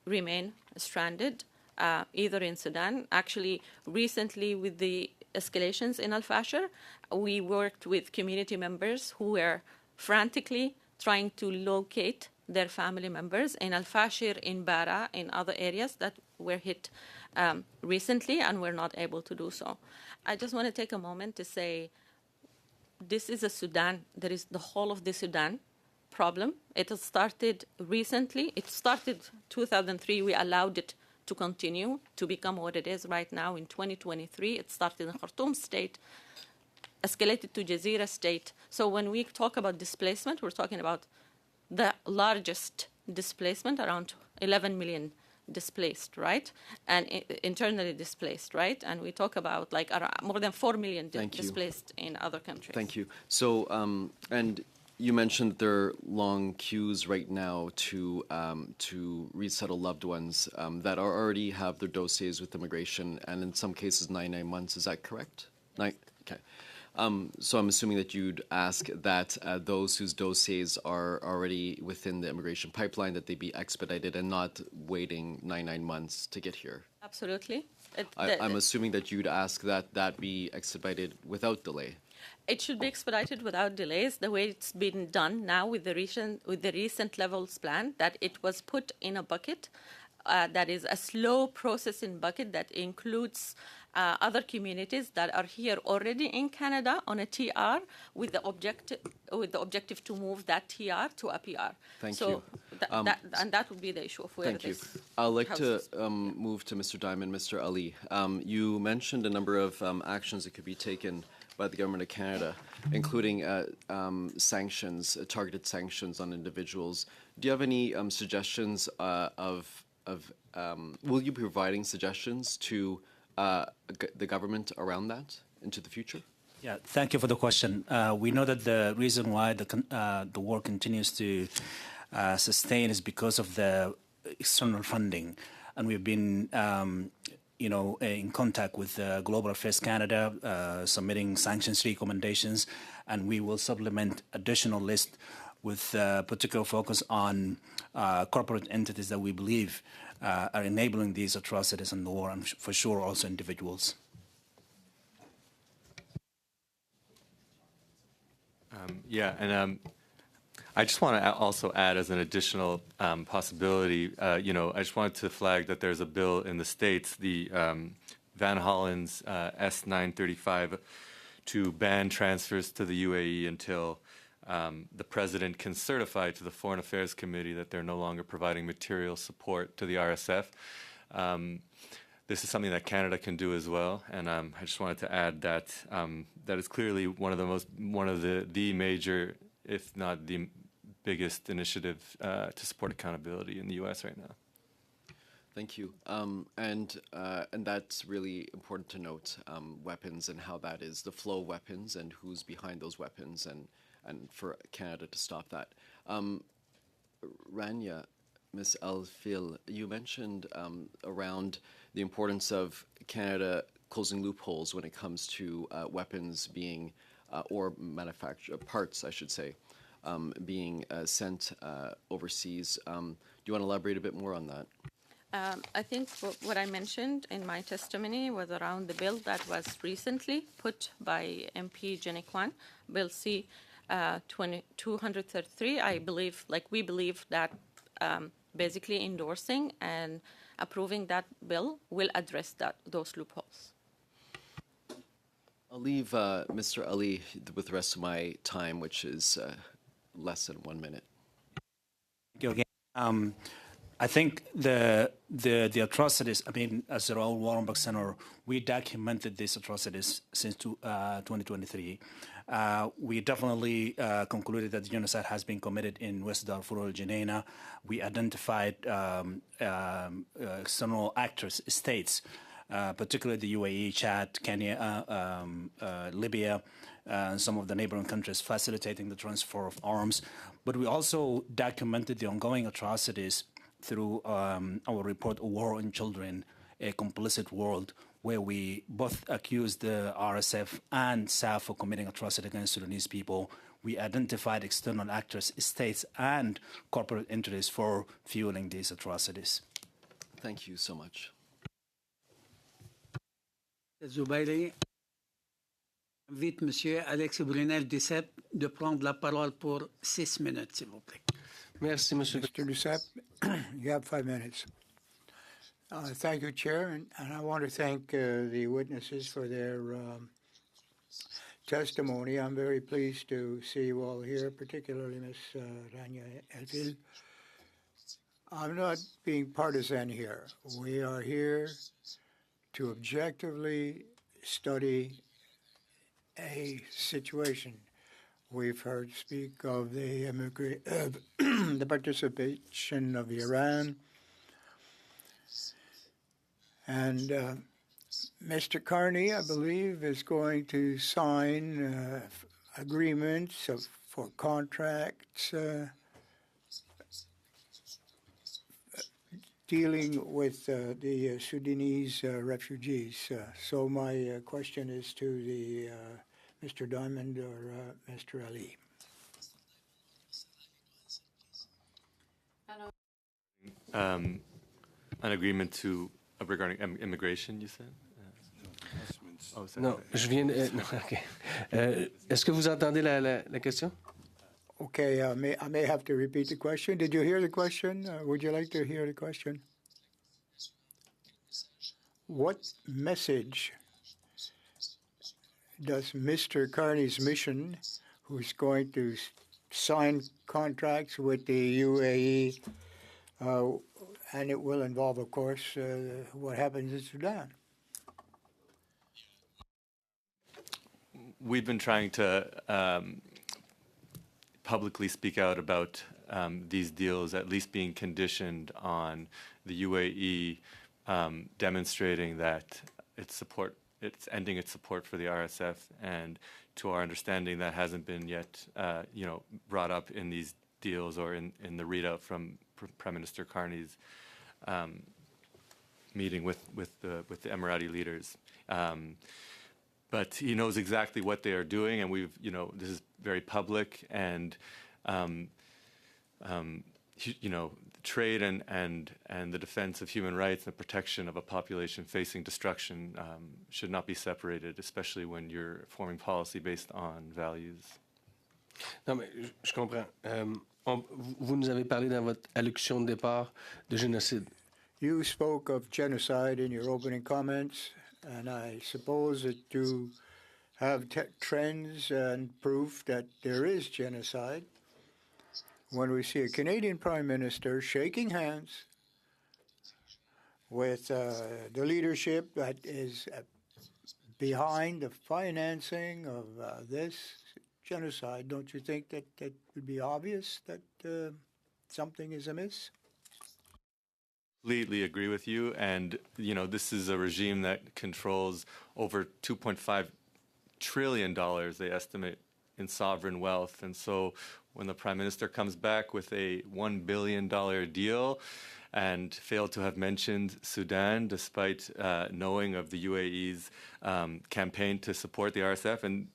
remain stranded, either in Sudan. Actually, recently with the escalations in Al-Fashir, we worked with community members who were frantically trying to locate their family members in Al-Fashir, in Bara, in other areas that were hit recently and were not able to do so. I just want to take a moment to say this is a Sudan. There is the whole of the Sudan problem. It has started recently. It started 2003. We allowed it to continue to become what it is right now in 2023. It started in Khartoum state, escalated to Jazeera state. So when we talk about displacement, we're talking about the largest displacement, around 11 million displaced, right? And internally displaced, right? And we talk about like more than 4 million displaced in other countries. Thank you. So, and you mentioned there are long queues right now to resettle loved ones that already have their dossiers with immigration, and in some cases 99 months. Is that correct? Okay. So I'm assuming that you'd ask that those whose dossiers are already within the immigration pipeline, that they be expedited and not waiting 99 months to get here. Absolutely. I'm assuming that you'd ask that that be expedited without delay. It should be expedited without delays, the way it's been done now with the recent levels plan, that it was put in a bucket that is a slow processing bucket that includes other communities that are here already in Canada on a TR with the objective to move that TR to a PR. Thank you. And that would be the issue of where Thank you. I'd like to move to Mr. Diamond, Mr. Ali. You mentioned a number of actions that could be taken by the Government of Canada, including sanctions, targeted sanctions on individuals. Do you have any suggestions will you be providing suggestions to the government around that into the future? Yeah, thank you for the question. We know that the reason why the war continues to sustain is because of the external funding, and we've been in contact with Global Affairs Canada, submitting sanctions recommendations, and we will supplement additional list with particular focus on corporate entities that we believe are enabling these atrocities in the war, and for sure also individuals. I just want to also add as an additional possibility, I just wanted to flag that there's a bill in the States, the Van Hollen's S-935, to ban transfers to the UAE until the president can certify to the Foreign Affairs Committee that they're no longer providing material support to the RSF. This is something that Canada can do as well, and I just wanted to add that that is clearly one of the major, if not the biggest initiative to support accountability in the U.S. right now. Thank you. And that's really important to note, weapons and how that is, the flow of weapons and who's behind those weapons, and for Canada to stop that. Rania, Ms. El-Fil, you mentioned around the importance of Canada closing loopholes when it comes to weapons being, or parts, I should say, being sent overseas. Do you want to elaborate a bit more on that? I think what I mentioned in my testimony was around the bill that was recently put by MP Jenny Kwan, Bill C 233. I believe, we believe that basically endorsing and approving that bill will address those loopholes. I'll leave Mr. Ali with the rest of my time, which is less than 1 minute. Thank you again. I think the atrocities, as the Raoul Wallenberg Center, we documented these atrocities since 2023. We definitely concluded that the genocide has been committed in West Darfur or Jenaina. We identified external actors, states, particularly the UAE, Chad, Kenya, Libya, and some of the neighboring countries facilitating the transfer of arms. But we also documented the ongoing atrocities through our report, A War on Children, A Complicit World, where we both accused the RSF and SAF for committing atrocity against Sudanese people. We identified external actors, states, and corporate entities for fueling these atrocities. Thank you so much. Zubairi, invite Monsieur Alex Brunel-Duceppe de prendre la parole pour 6 minutes, s'il vous plaît. Merci, Monsieur. Mr. Duceppe, you have 5 minutes. Thank you, Chair, and I want to thank the witnesses for their testimony. I'm very pleased to see you all here, particularly Ms. Rania El-Fil. I'm not being partisan here. We are here to objectively study a situation. We've heard speak of the the participation of Iran, and Mr. Carney, I believe, is going to sign agreements for contracts dealing with the Sudanese refugees. So my question is to the Mr. Diamond or Mr. Ali. An agreement to regarding immigration, you said? Non, je viens. Non, OK. Est-ce que vous entendez la question? Okay, I may have to repeat the question. Did you hear the question? Would you like to hear the question? What message does Mr. Carney's mission, who's going to sign contracts with the UAE, and it will involve, of course, what happens in Sudan? We've been trying to publicly speak out about these deals at least being conditioned on the UAE demonstrating that it's ending its support for the RSF, and to our understanding that hasn't been yet brought up in these deals or in the readout from Prime Minister Carney's meeting with the Emirati leaders. But he knows exactly what they are doing, and this is very public, and trade and the defense of human rights and the protection of a population facing destruction should not be separated, especially when you're forming policy based on values. Non, mais je comprends. Vous nous avez parlé dans votre allocution de départ de génocide. You spoke of genocide in your opening comments, and I suppose that you have trends and proof that there is genocide. When we see a Canadian Prime Minister shaking hands with the leadership that is behind the financing of this genocide, don't you think that it would be obvious that something is amiss? Completely agree with you, and this is a regime that controls over $2.5 trillion, they estimate, in sovereign wealth. And so when the Prime Minister comes back with a $1 billion deal and failed to have mentioned Sudan, despite knowing of the UAE's campaign to support the RSF, and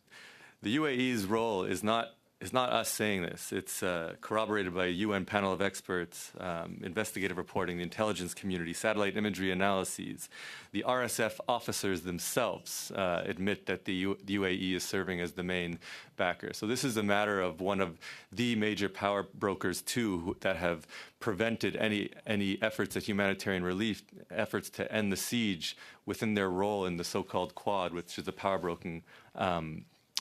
the UAE's role is not us saying this. It's corroborated by a UN panel of experts, investigative reporting, the intelligence community, satellite imagery analyses. The RSF officers themselves admit that the UAE is serving as the main backer. So this is a matter of one of the major power brokers, too, that have prevented any efforts at humanitarian relief, efforts to end the siege within their role in the so-called Quad, which is a power broking.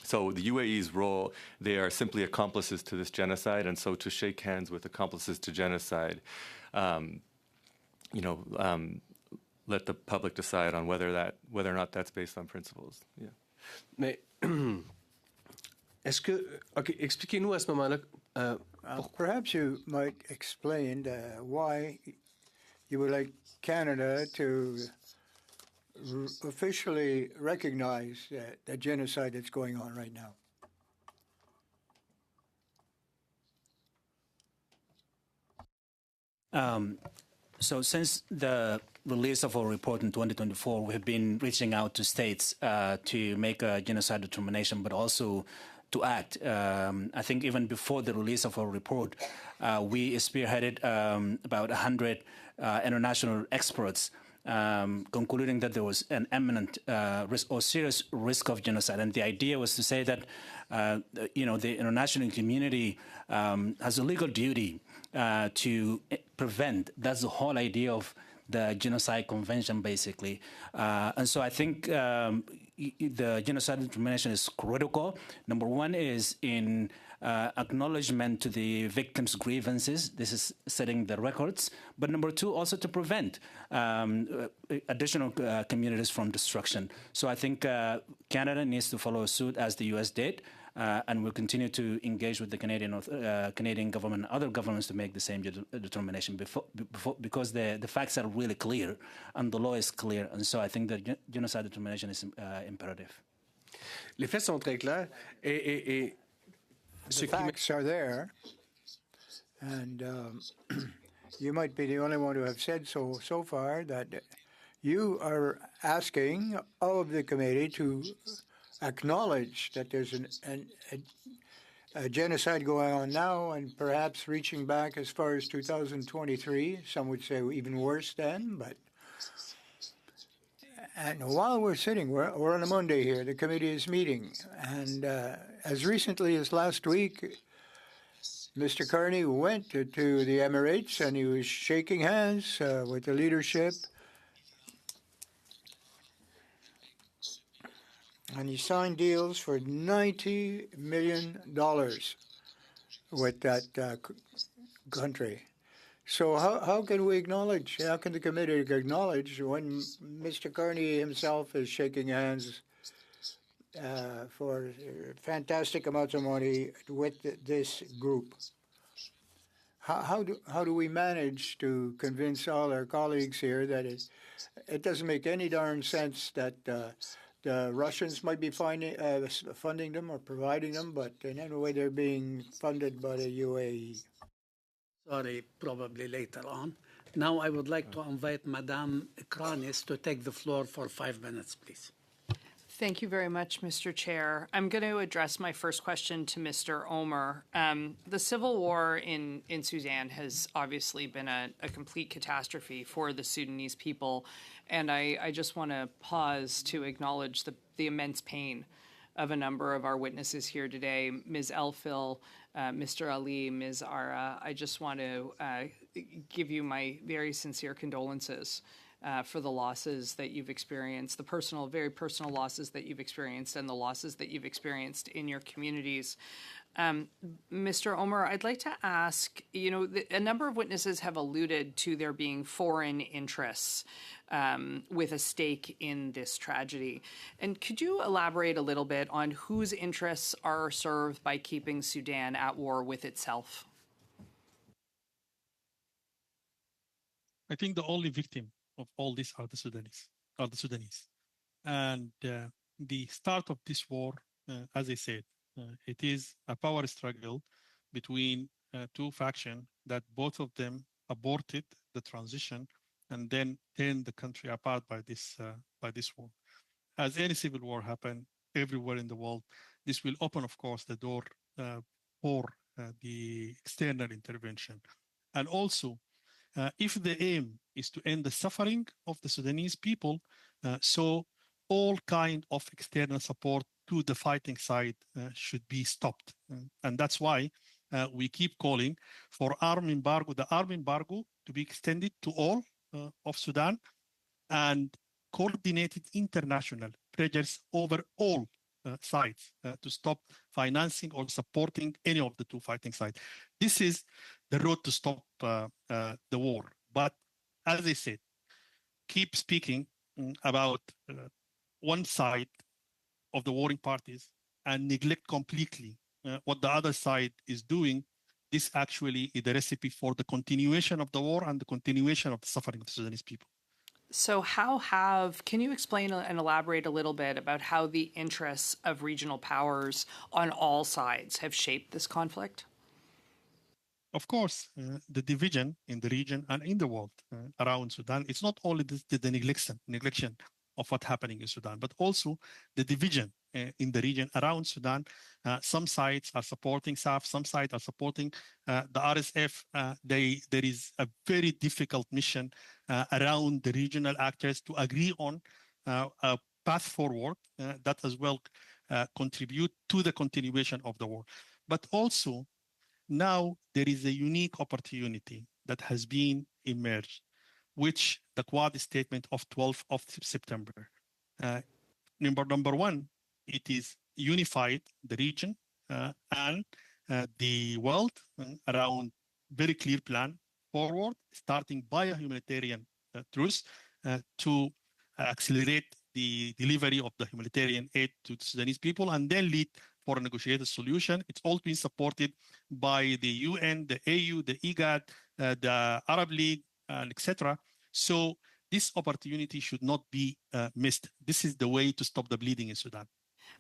So the UAE's role, they are simply accomplices to this genocide, and so to shake hands with accomplices to genocide, let the public decide on whether or not that's based on principles. Yeah. Mais est-ce que, expliquez-nous à ce moment-là. Perhaps you might explain why you would like Canada to officially recognize the genocide that's going on right now. So since the release of our report in 2024, we have been reaching out to states to make a genocide determination, but also to act. I think even before the release of our report, we spearheaded about 100 international experts concluding that there was an imminent risk or serious risk of genocide. And the idea was to say that, the international community has a legal duty to prevent. That's the whole idea of the Genocide Convention, basically. And so I think the genocide determination is critical. Number one is in acknowledgement to the victims' grievances. This is setting the records. But number two, also to prevent additional communities from destruction. So I think Canada needs to follow suit as the U.S. did, and we'll continue to engage with the Canadian government and other governments to make the same determination because the facts are really clear and the law is clear. And so I think that genocide determination is imperative. Les faits sont très clairs et the facts are there, and you might be the only one to have said so far that you are asking of the committee to acknowledge that there's a genocide going on now, and perhaps reaching back as far as 2023. Some would say even worse then, but. And while we're sitting, we're on a Monday here, the committee is meeting. And as recently as last week, Mr. Carney went to the Emirates and he was shaking hands with the leadership. And he signed deals for $90 million with that country. So how can we acknowledge, how can the committee acknowledge when Mr. Carney himself is shaking hands for fantastic amounts of money with this group? How do we manage to convince all our colleagues here that it doesn't make any darn sense that the Russians might be funding them or providing them, but in any way they're being funded by the UAE? Sorry, probably later on. Now I would like to invite Madame Kranis to take the floor for 5 minutes, please. Thank you very much, Mr. Chair. I'm going to address my first question to Mr. Omer. The civil war in Sudan has obviously been a complete catastrophe for the Sudanese people, and I just want to pause to acknowledge the immense pain of a number of our witnesses here today. Ms. Elfil, Mr. Ali, Ms. Ara, I just want to give you my very sincere condolences for the losses that you've experienced, the personal, very personal losses that you've experienced, and the losses that you've experienced in your communities. Mr. Omer, I'd like to ask, a number of witnesses have alluded to there being foreign interests with a stake in this tragedy. And could you elaborate a little bit on whose interests are served by keeping Sudan at war with itself? I think the only victim of all this are the Sudanese. And the start of this war, as I said, it is a power struggle between two factions that both of them aborted the transition and then turned the country apart by this war. As any civil war happen everywhere in the world, this will open, of course, the door for the external intervention. And also, if the aim is to end the suffering of the Sudanese people, so all kind of external support to the fighting side should be stopped. And that's why we keep calling for the arm embargo to be extended to all of Sudan and coordinated international pressures over all sides to stop financing or supporting any of the two fighting sides. This is the road to stop the war. But as I said, keep speaking about one side of the warring parties and neglect completely what the other side is doing. This actually is the recipe for the continuation of the war and the continuation of the suffering of the Sudanese people. So can you explain and elaborate a little bit about how the interests of regional powers on all sides have shaped this conflict? Of course, the division in the region and in the world around Sudan, it's not only the neglection of what's happening in Sudan, but also the division in the region around Sudan. Some sides are supporting SAF, some sides are supporting the RSF. There is a very difficult mission around the regional actors to agree on a path forward that as well contribute to the continuation of the war. But also, now there is a unique opportunity that has been emerged, which the Quad statement of 12th of September. Number one, it is unified the region and the world around very clear plan forward, starting by a humanitarian truce to accelerate the delivery of the humanitarian aid to the Sudanese people and then lead for a negotiated solution. It's all been supported by the UN, the AU, the IGAD, the Arab League, etc. So this opportunity should not be missed. This is the way to stop the bleeding in Sudan.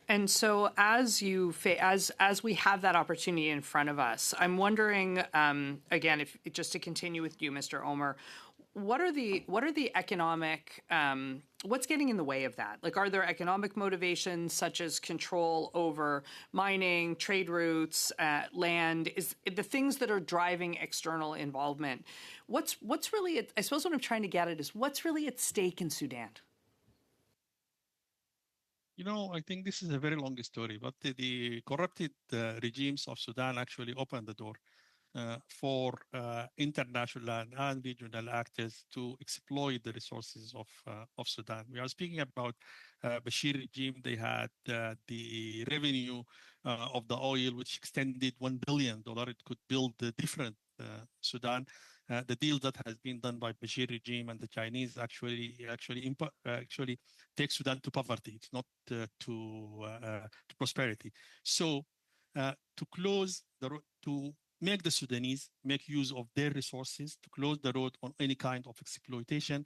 And so as we have that opportunity in front of us, I'm wondering, again, just to continue with you, Mr. Omer, what are the economic, what's getting in the way of that? Like, are there economic motivations such as control over mining, trade routes, land, is the things that are driving external involvement? What's really, I suppose what I'm trying to get at is what's really at stake in Sudan? I think this is a very long story, but the corrupted regimes of Sudan actually opened the door for international and regional actors to exploit the resources of Sudan. We are speaking about Bashir regime. They had the revenue of the oil, which extended $1 billion. It could build a different Sudan. The deal that has been done by Bashir regime and the Chinese actually take Sudan to poverty. It's not to prosperity. So to close the road, to make the Sudanese make use of their resources, to close the road on any kind of exploitation,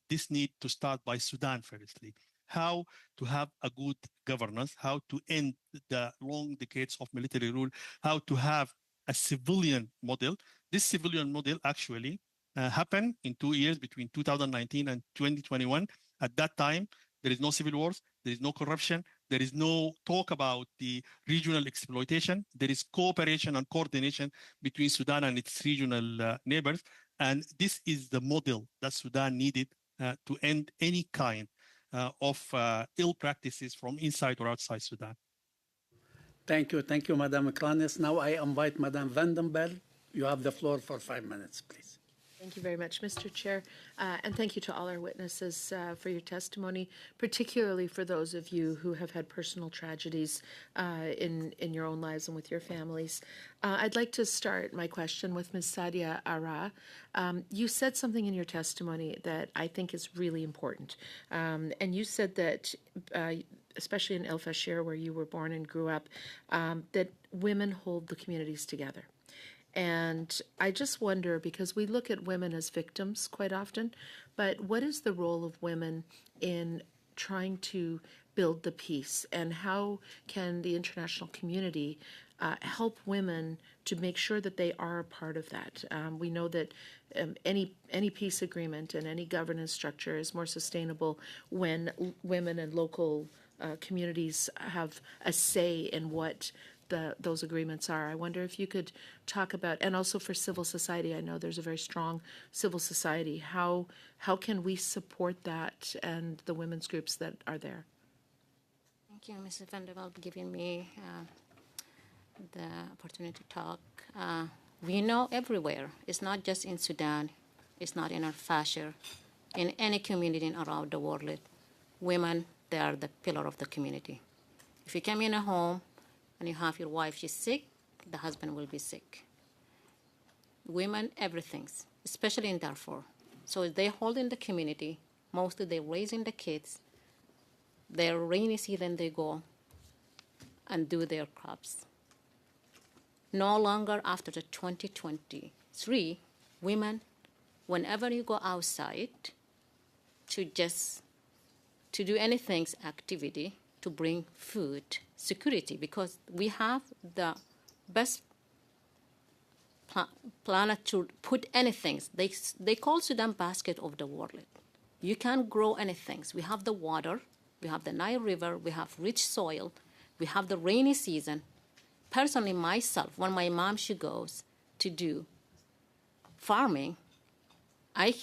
this need to start by Sudan firstly. How to have a good governance, how to end the long decades of military rule, how to have a civilian model. This civilian model actually happen in 2 years between 2019 and 2021. At that time, there is no civil wars, there is no corruption, there is no talk about the regional exploitation. There is cooperation and coordination between Sudan and its regional neighbors. And this is the model that Sudan needed to end any kind of ill practices from inside or outside Sudan. Thank you, Madam Kranis. Now I invite Madam Vandenberg. You have the floor for 5 minutes, please. Thank you very much, Mr. Chair, and thank you to all our witnesses for your testimony, particularly for those of you who have had personal tragedies in your own lives and with your families. I'd like to start my question with Ms. Sadia Ara. You said something in your testimony that I think is really important, and you said that especially in El Fasher, where you were born and grew up, that women hold the communities together. And I just wonder, because we look at women as victims quite often, but what is the role of women in trying to build the peace? And how can the international community help women to make sure that they are a part of that? We know that any peace agreement and any governance structure is more sustainable when women and local communities have a say in what those agreements are. I wonder if you could talk about, and also for civil society, I know there's a very strong civil society. How can we support that and the women's groups that are there? Thank you, Mrs. Vanderbilt, for giving me the opportunity to talk. We know everywhere. It's not just in Sudan. It's not in El Fasher. In any community around the world, women, they are the pillar of the community. If you come in a home and you have your wife, she's sick, the husband will be sick. Women, everything, especially in Darfur. So they hold in the community. Mostly they're raising the kids. Their rainy season, they go and do their crops. No longer after the 2023, women, whenever you go outside to do anything, activity, to bring food, security, because we have the best planet to put anything. They call Sudan basket of the world. You can't grow anything. We have the water, we have the Nile River, we have rich soil, we have the rainy season. Personally, myself, when my mom, she goes to do farming,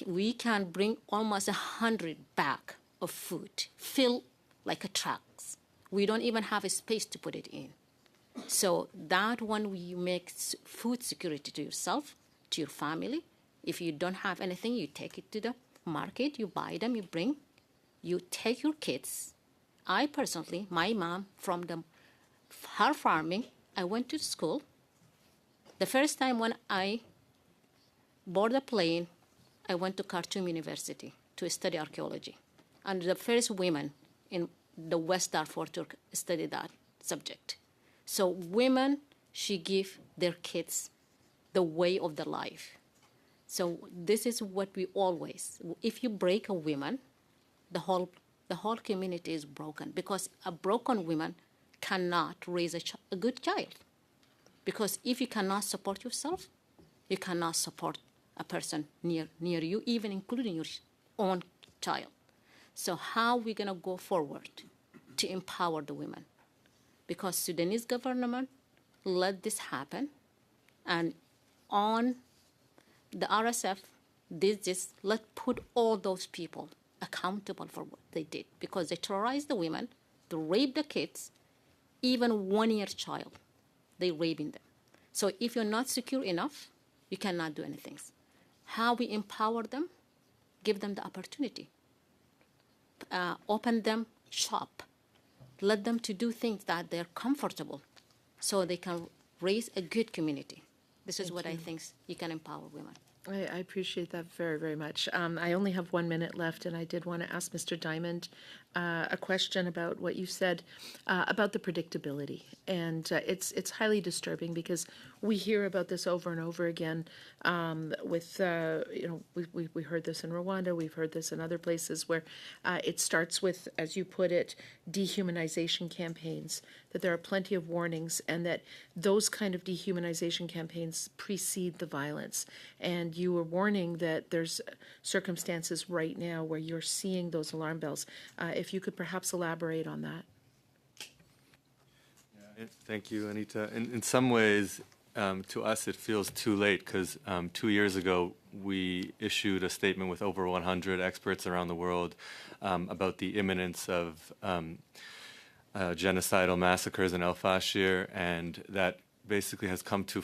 we can bring almost 100 bags of food, fill like a trucks. We don't even have a space to put it in. So that when you make food security to yourself, to your family, if you don't have anything, you take it to the market, you buy them, you bring, you take your kids. I personally, my mom, from her farming, I went to school. The first time when I boarded a plane, I went to Khartoum University to study archaeology. And the first women in the West Darfur to study that subject. So women, she give their kids the way of the life. So this is what we always, if you break a woman, the whole community is broken, because a broken woman cannot raise a good child. Because if you cannot support yourself, you cannot support a person near you, even including your own child. So how are we going to go forward to empower the women? Because Sudanese government let this happen, and on the RSF, let's put all those people accountable for what they did, because they terrorized the women, they raped the kids, even 1-year child, they raping them. So if you're not secure enough, you cannot do anything. How we empower them? Give them the opportunity. Open them shop. Let them to do things that they're comfortable, so they can raise a good community. This is what I think you can empower women. I appreciate that very, very much. I only have 1 minute left, and I did want to ask Mr. Diamond a question about what you said about the predictability, and it's highly disturbing because we hear about this over and over again. With we heard this in Rwanda, we've heard this in other places where it starts with, as you put it, dehumanization campaigns. That there are plenty of warnings, and that those kind of dehumanization campaigns precede the violence. And you were warning that there's circumstances right now where you're seeing those alarm bells. If you could perhaps elaborate on that. Thank you, Anita. In some ways, to us, it feels too late because 2 years ago, we issued a statement with over 100 experts around the world about the imminence of genocidal massacres in El Fasher, and that basically has come to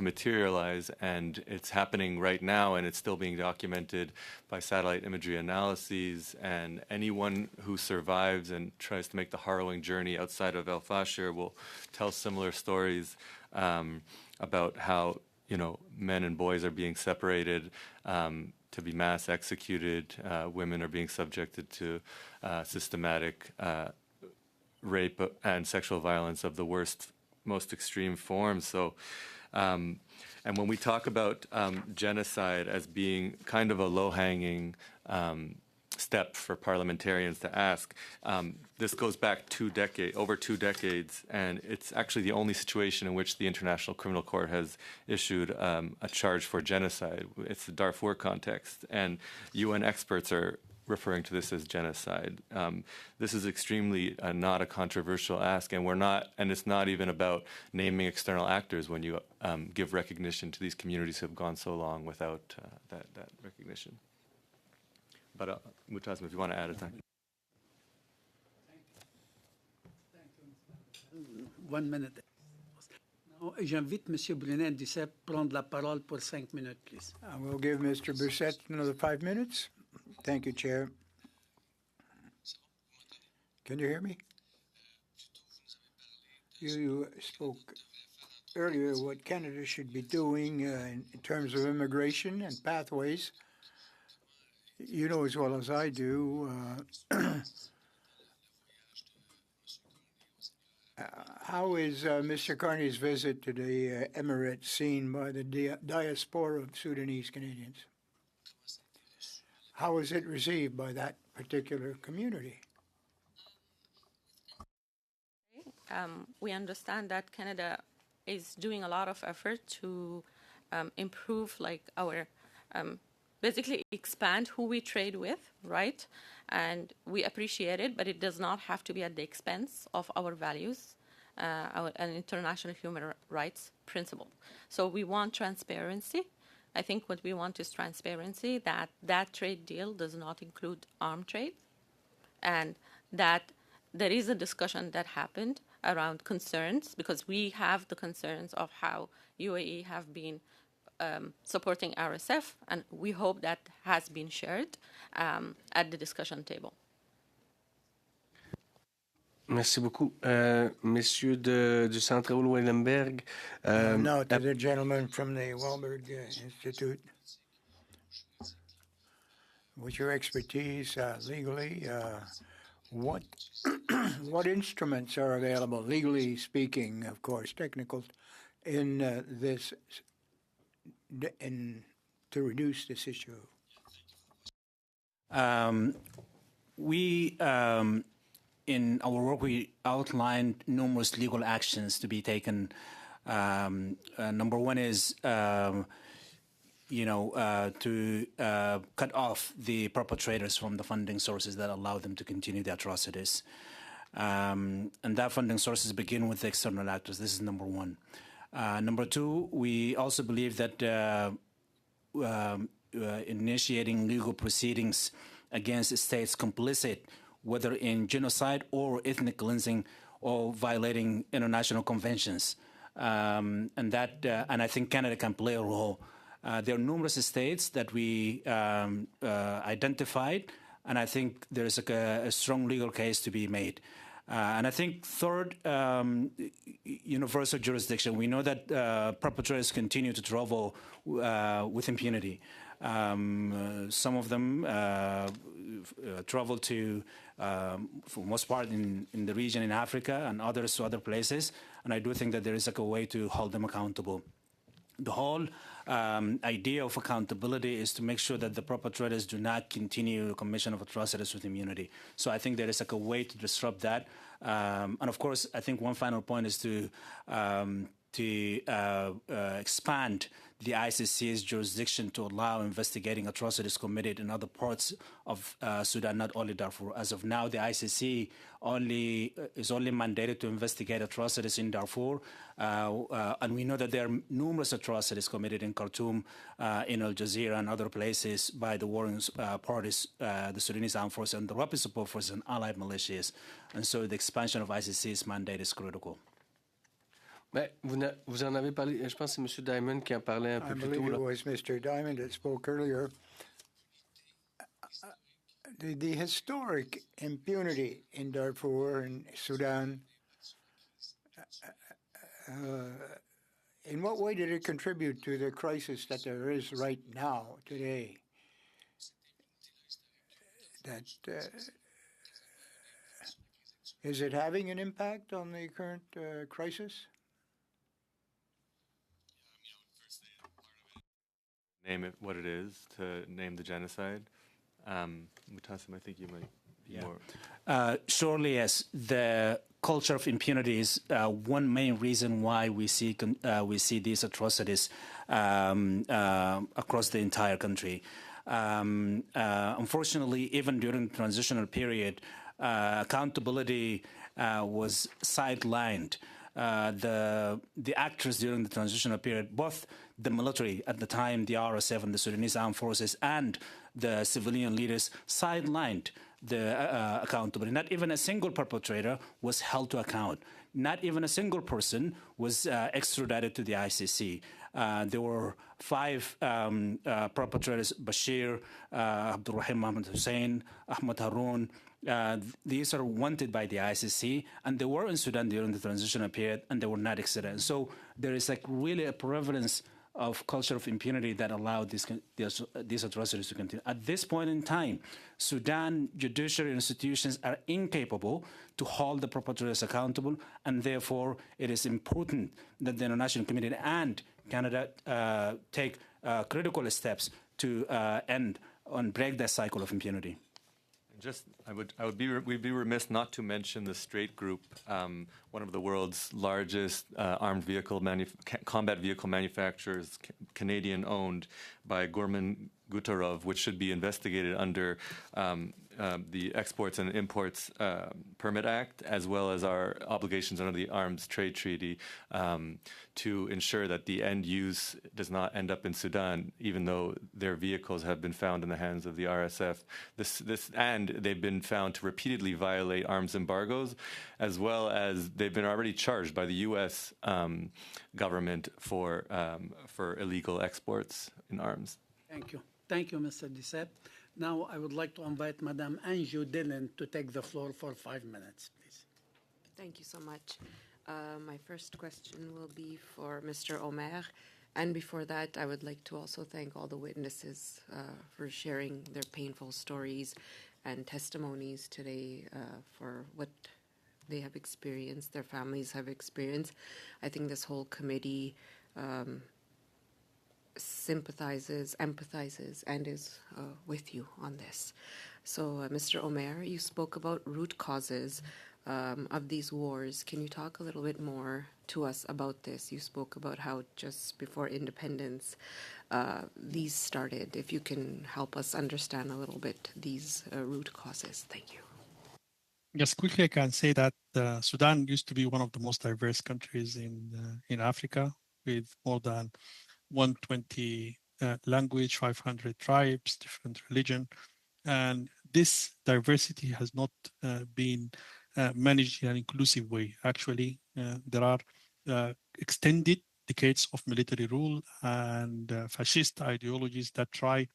materialize, and it's happening right now, and it's still being documented by satellite imagery analyses. And anyone who survives and tries to make the harrowing journey outside of El Fasher will tell similar stories about how men and boys are being separated to be mass executed. Women are being subjected to systematic rape and sexual violence of the worst, most extreme forms. So, and when we talk about genocide as being kind of a low-hanging step for parliamentarians to ask, this goes back over 2 decades, and it's actually the only situation in which the International Criminal Court has issued a charge for genocide. It's the Darfur context, and UN experts are referring to this as genocide. This is extremely not a controversial ask, and it's not even about naming external actors when you give recognition to these communities who have gone so long without that recognition. But Mutasma, if you want to add a time. 1 minute. Now, j'invite M. Brunet-Duceppe prendre la parole pour 5 minutes, please. I will give Mr. Brissette another 5 minutes. Thank you, Chair. Can you hear me? You spoke earlier what Canada should be doing in terms of immigration and pathways. You know as well as I do, how is Mr. Carney's visit to the Emirates seen by the diaspora of Sudanese Canadians? How is it received by that particular community? We understand that Canada is doing a lot of effort to improve, our basically expand who we trade with, right? And we appreciate it, but it does not have to be at the expense of our values, and international human rights principle. So we want transparency. I think what we want is transparency, that trade deal does not include arms trade, and that there is a discussion that happened around concerns, because we have the concerns of how UAE have been supporting RSF, and we hope that has been shared at the discussion table. Merci beaucoup. Messieurs du Centre Raoul Wallenberg. Now to the gentleman from the Wahlberg Institute. With your expertise legally, what instruments are available, legally speaking, of course, technical, in this, to reduce this issue? In our work, we outlined numerous legal actions to be taken. Number one is, to cut off the perpetrators from the funding sources that allow them to continue the atrocities. And that funding sources begin with the external actors. This is number one. Number two, we also believe that initiating legal proceedings against states complicit, whether in genocide or ethnic cleansing or violating international conventions, and I think Canada can play a role. There are numerous states that we identified, and I think there's a strong legal case to be made. And I think third, universal jurisdiction. We know that perpetrators continue to travel with impunity. Some of them travel to, for most part, in the region in Africa and others to other places. And I do think that there is like a way to hold them accountable. The whole idea of accountability is to make sure that the perpetrators do not continue commission of atrocities with immunity. So I think there is like a way to disrupt that. And of course, I think one final point is to expand the ICC's jurisdiction to allow investigating atrocities committed in other parts of Sudan, not only Darfur. As of now, the ICC is only mandated to investigate atrocities in Darfur, and we know that there are numerous atrocities committed in Khartoum, in Al Jazeera, and other places by the warring parties, the Sudanese Armed Forces and the Rapid Support Forces and allied militias. And so the expansion of ICC's mandate is critical. Ben, vous en avez parlé, je pense que c'est M. Diamond qui en parlait un peu plus tôt. I believe it was Mr. Diamond that spoke earlier. The historic impunity in Darfur and Sudan, in what way did it contribute to the crisis that there is right now, today? Is it having an impact on the current crisis? Name it what it is, to name the genocide. Mutassim, I think you might be more. Surely, yes. The culture of impunity is one main reason why we see these atrocities across the entire country. Unfortunately, even during the transitional period, accountability was sidelined. The actors during the transitional period, both the military at the time, the RSF and the Sudanese Armed Forces, and the civilian leaders sidelined the accountability. Not even a single perpetrator was held to account. Not even a single person was extradited to the ICC. There were 5 perpetrators: Bashir, Abdulrahim Mohammed Hussein, Ahmad Haroun. These are wanted by the ICC, and they were in Sudan during the transitional period, and they were not extradited. So there is like really a prevalence of culture of impunity that allowed these atrocities to continue. At this point in time, Sudan judiciary institutions are incapable to hold the perpetrators accountable, and therefore it is important that the international community and Canada take critical steps to end and break that cycle of impunity. We'd be remiss not to mention the Straight Group, one of the world's largest armed vehicle combat vehicle manufacturers, Canadian-owned by Gorman Gutarov, which should be investigated under the Exports and Imports Permit Act, as well as our obligations under the Arms Trade Treaty, to ensure that the end use does not end up in Sudan, even though their vehicles have been found in the hands of the RSF. And they've been found to repeatedly violate arms embargoes, as well as they've been already charged by the U.S. Government for illegal exports in arms. Thank you. Thank you, Mr. Dissep. Now I would like to invite Madame Anju Dillon to take the floor for 5 minutes, please. Thank you so much. My first question will be for Mr. Omer. And before that, I would like to also thank all the witnesses for sharing their painful stories and testimonies today for what they have experienced, their families have experienced. I think this whole committee sympathizes, empathizes, and is with you on this. So, Mr. Omer, you spoke about root causes of these wars. Can you talk a little bit more to us about this? You spoke about how just before independence these started. If you can help us understand a little bit these root causes. Thank you. Yes, quickly I can say that Sudan used to be one of the most diverse countries in Africa, with more than 120 language, 500 tribes, different religion. And this diversity has not been managed in an inclusive way. Actually, there are extended decades of military rule and fascist ideologies that try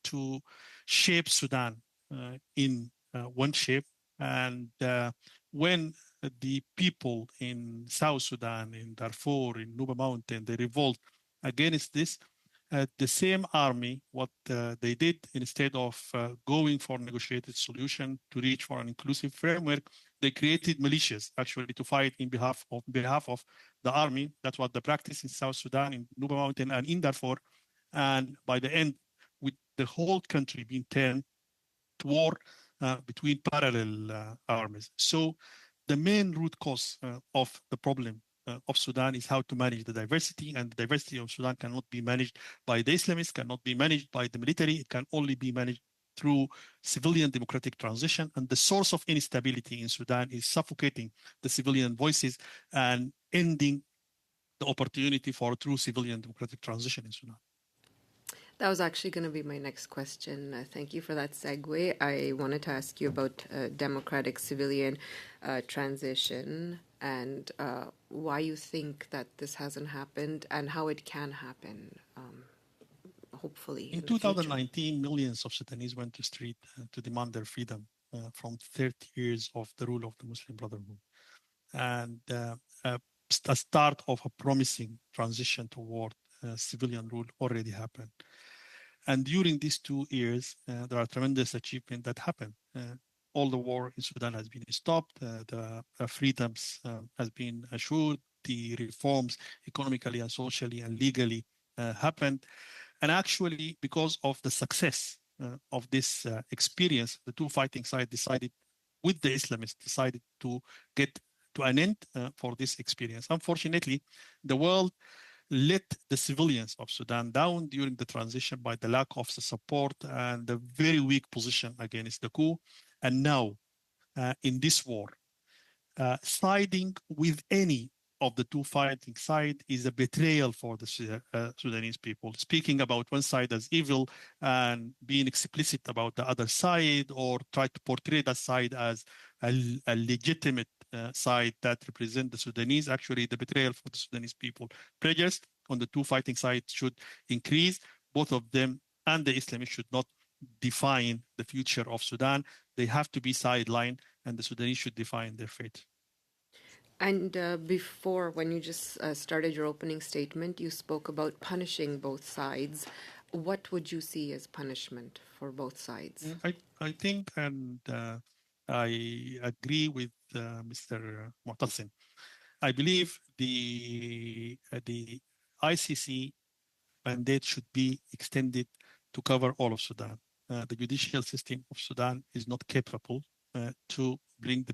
to shape Sudan in one shape. And when the people in South Sudan, in Darfur, in Nuba Mountain, they revolt against this, the same army, what they did, instead of going for a negotiated solution to reach for an inclusive framework, they created militias actually to fight in behalf of the army. That's what the practice in South Sudan, in Nuba Mountain and in Darfur. And by the end, with the whole country being turned to war between parallel armies. So the main root cause of the problem of Sudan is how to manage the diversity, and the diversity of Sudan cannot be managed by the Islamists, cannot be managed by the military. It can only be managed through civilian democratic transition. And the source of instability in Sudan is suffocating the civilian voices and ending the opportunity for a true civilian democratic transition in Sudan. That was actually going to be my next question. Thank you for that segue. I wanted to ask you about democratic civilian transition and why you think that this hasn't happened and how it can happen, hopefully. In 2019, millions of Sudanese went to street to demand their freedom from 30 years of the rule of the Muslim Brotherhood. And a start of a promising transition toward civilian rule already happened. And during these 2 years, there are tremendous achievements that happened. All the war in Sudan has been stopped, the freedoms has been assured, the reforms economically and socially and legally happened. And actually, because of the success of this experience, the two fighting sides decided, with the Islamists, decided to get to an end for this experience. Unfortunately, the world let the civilians of Sudan down during the transition by the lack of the support and the very weak position against the coup. And now, in this war, siding with any of the two fighting sides is a betrayal for the Sudanese people. Speaking about one side as evil and being explicit about the other side, or try to portray that side as a legitimate side that represent the Sudanese, actually the betrayal for the Sudanese people. Prejudice on the two fighting sides should increase. Both of them and the Islamists should not define the future of Sudan. They have to be sidelined, and the Sudanese should define their fate. And before, when you just started your opening statement, you spoke about punishing both sides. What would you see as punishment for both sides? I think, and I agree with Mr. Mu'tasim. I believe the ICC mandate should be extended to cover all of Sudan. The judicial system of Sudan is not capable to bring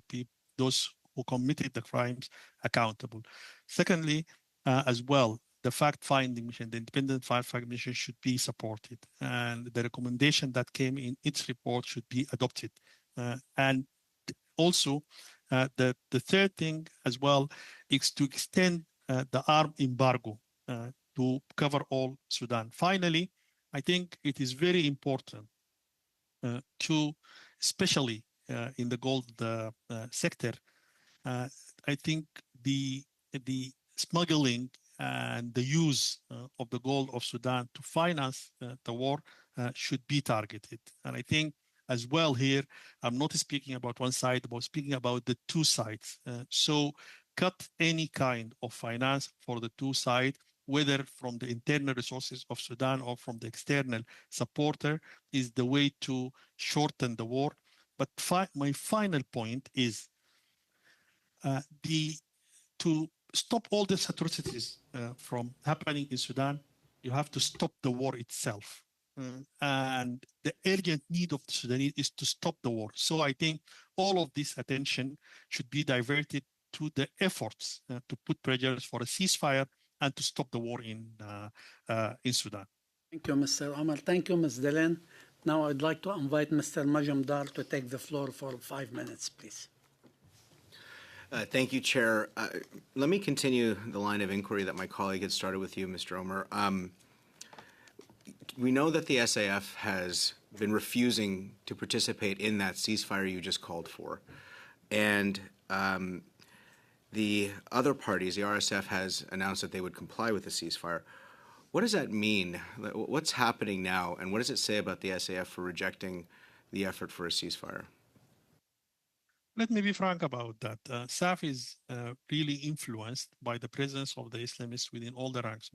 those who committed the crimes accountable. Secondly, as well, the fact-finding mission, the independent fact-finding mission should be supported, and the recommendation that came in its report should be adopted. And also, the third thing as well is to extend the arms embargo to cover all Sudan. Finally, I think it is very important to, especially in the gold sector, I think the smuggling and the use of the gold of Sudan to finance the war should be targeted. And I think as well here, I'm not speaking about one side, but speaking about the two sides. So cut any kind of finance for the two sides, whether from the internal resources of Sudan or from the external supporter, is the way to shorten the war. But my final point is to stop all these atrocities from happening in Sudan, you have to stop the war itself. And the urgent need of the Sudanese is to stop the war. So I think all of this attention should be diverted to the efforts to put pressures for a ceasefire and to stop the war in Sudan. Thank you, Mr. Omar. Thank you, Ms. Delen. Now I'd like to invite Mr. Majumdar to take the floor for 5 minutes, please. Thank you, Chair. Let me continue the line of inquiry that my colleague had started with you, Mr. Omar. We know that the SAF has been refusing to participate in that ceasefire you just called for. And the other parties, the RSF, has announced that they would comply with the ceasefire. What does that mean? What's happening now, and what does it say about the SAF for rejecting the effort for a ceasefire? Let me be frank about that. SAF is really influenced by the presence of the Islamists within all the ranks